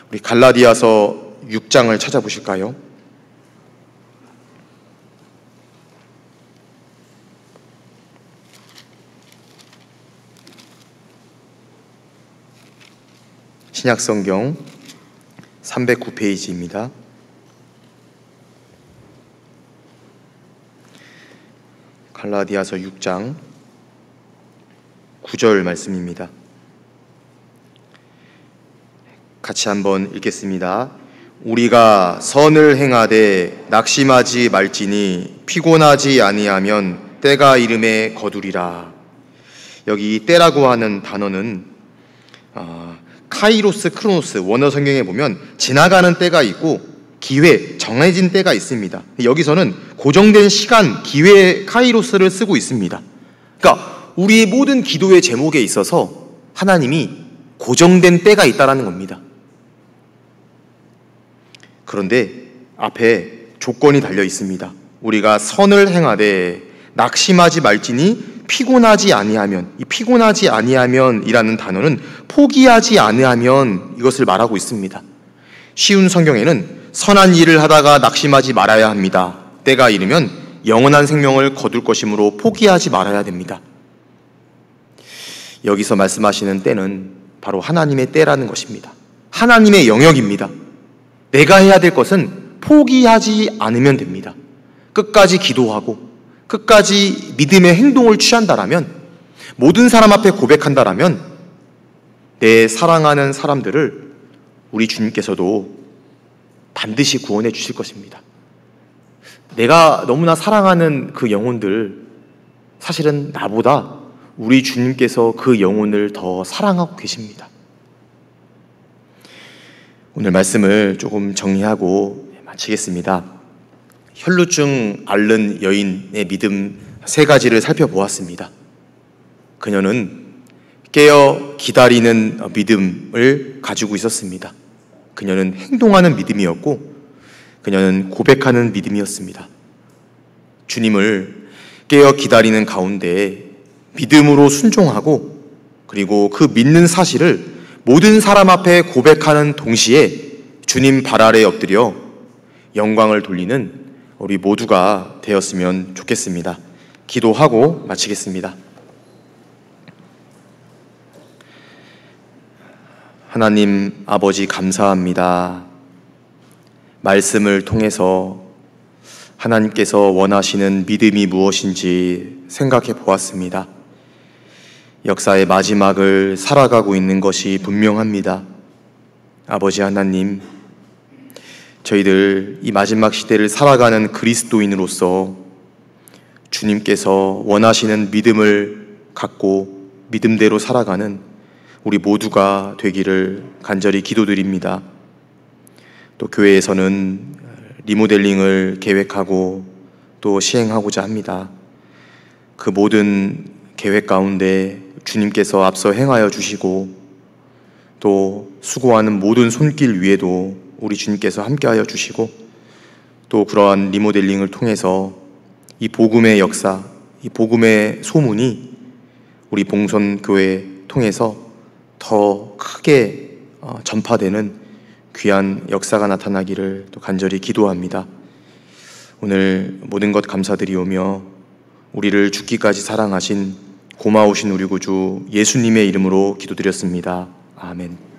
S1: 우리 갈라디아서 6장을 찾아보실까요? 신약성경 309페이지입니다. 갈라디아서 6장 9절 말씀입니다. 같이 한번 읽겠습니다. 우리가 선을 행하되 낙심하지 말지니 피곤하지 아니하면 때가 이름에 거두리라. 여기 때라고 하는 단어는 카이로스, 크로노스, 원어 성경에 보면 지나가는 때가 있고 기회, 정해진 때가 있습니다. 여기서는 고정된 시간, 기회, 카이로스를 쓰고 있습니다. 그러니까 우리의 모든 기도의 제목에 있어서 하나님이 고정된 때가 있다는 겁니다. 그런데 앞에 조건이 달려 있습니다. 우리가 선을 행하되 낙심하지 말지니 피곤하지 아니하면, 이 피곤하지 아니하면이라는 단어는 포기하지 아니하면 이것을 말하고 있습니다. 쉬운 성경에는 선한 일을 하다가 낙심하지 말아야 합니다. 때가 이르면 영원한 생명을 거둘 것이므로 포기하지 말아야 됩니다. 여기서 말씀하시는 때는 바로 하나님의 때라는 것입니다. 하나님의 영역입니다. 내가 해야 될 것은 포기하지 않으면 됩니다. 끝까지 기도하고 끝까지 믿음의 행동을 취한다라면, 모든 사람 앞에 고백한다라면 내 사랑하는 사람들을 우리 주님께서도 반드시 구원해 주실 것입니다. 내가 너무나 사랑하는 그 영혼들, 사실은 나보다 우리 주님께서 그 영혼을 더 사랑하고 계십니다. 오늘 말씀을 조금 정리하고 마치겠습니다. 혈루증 앓는 여인의 믿음 3가지를 살펴보았습니다. 그녀는 깨어 기다리는 믿음을 가지고 있었습니다. 그녀는 행동하는 믿음이었고 그녀는 고백하는 믿음이었습니다. 주님을 깨어 기다리는 가운데 믿음으로 순종하고, 그리고 그 믿는 사실을 모든 사람 앞에 고백하는 동시에 주님 발 아래 엎드려 영광을 돌리는 우리 모두가 되었으면 좋겠습니다. 기도하고 마치겠습니다. 하나님 아버지, 감사합니다. 말씀을 통해서 하나님께서 원하시는 믿음이 무엇인지 생각해 보았습니다. 역사의 마지막을 살아가고 있는 것이 분명합니다. 아버지 하나님, 저희들 이 마지막 시대를 살아가는 그리스도인으로서 주님께서 원하시는 믿음을 갖고 믿음대로 살아가는 우리 모두가 되기를 간절히 기도드립니다. 또 교회에서는 리모델링을 계획하고 또 시행하고자 합니다. 그 모든 계획 가운데 주님께서 앞서 행하여 주시고 또 수고하는 모든 손길 위에도 우리 주님께서 함께하여 주시고 또 그러한 리모델링을 통해서 이 복음의 역사, 이 복음의 소문이 우리 봉선교회 통해서 더 크게 전파되는 귀한 역사가 나타나기를 또 간절히 기도합니다. 오늘 모든 것 감사드리오며 우리를 죽기까지 사랑하신 고마우신 우리 구주 예수님의 이름으로 기도드렸습니다. 아멘.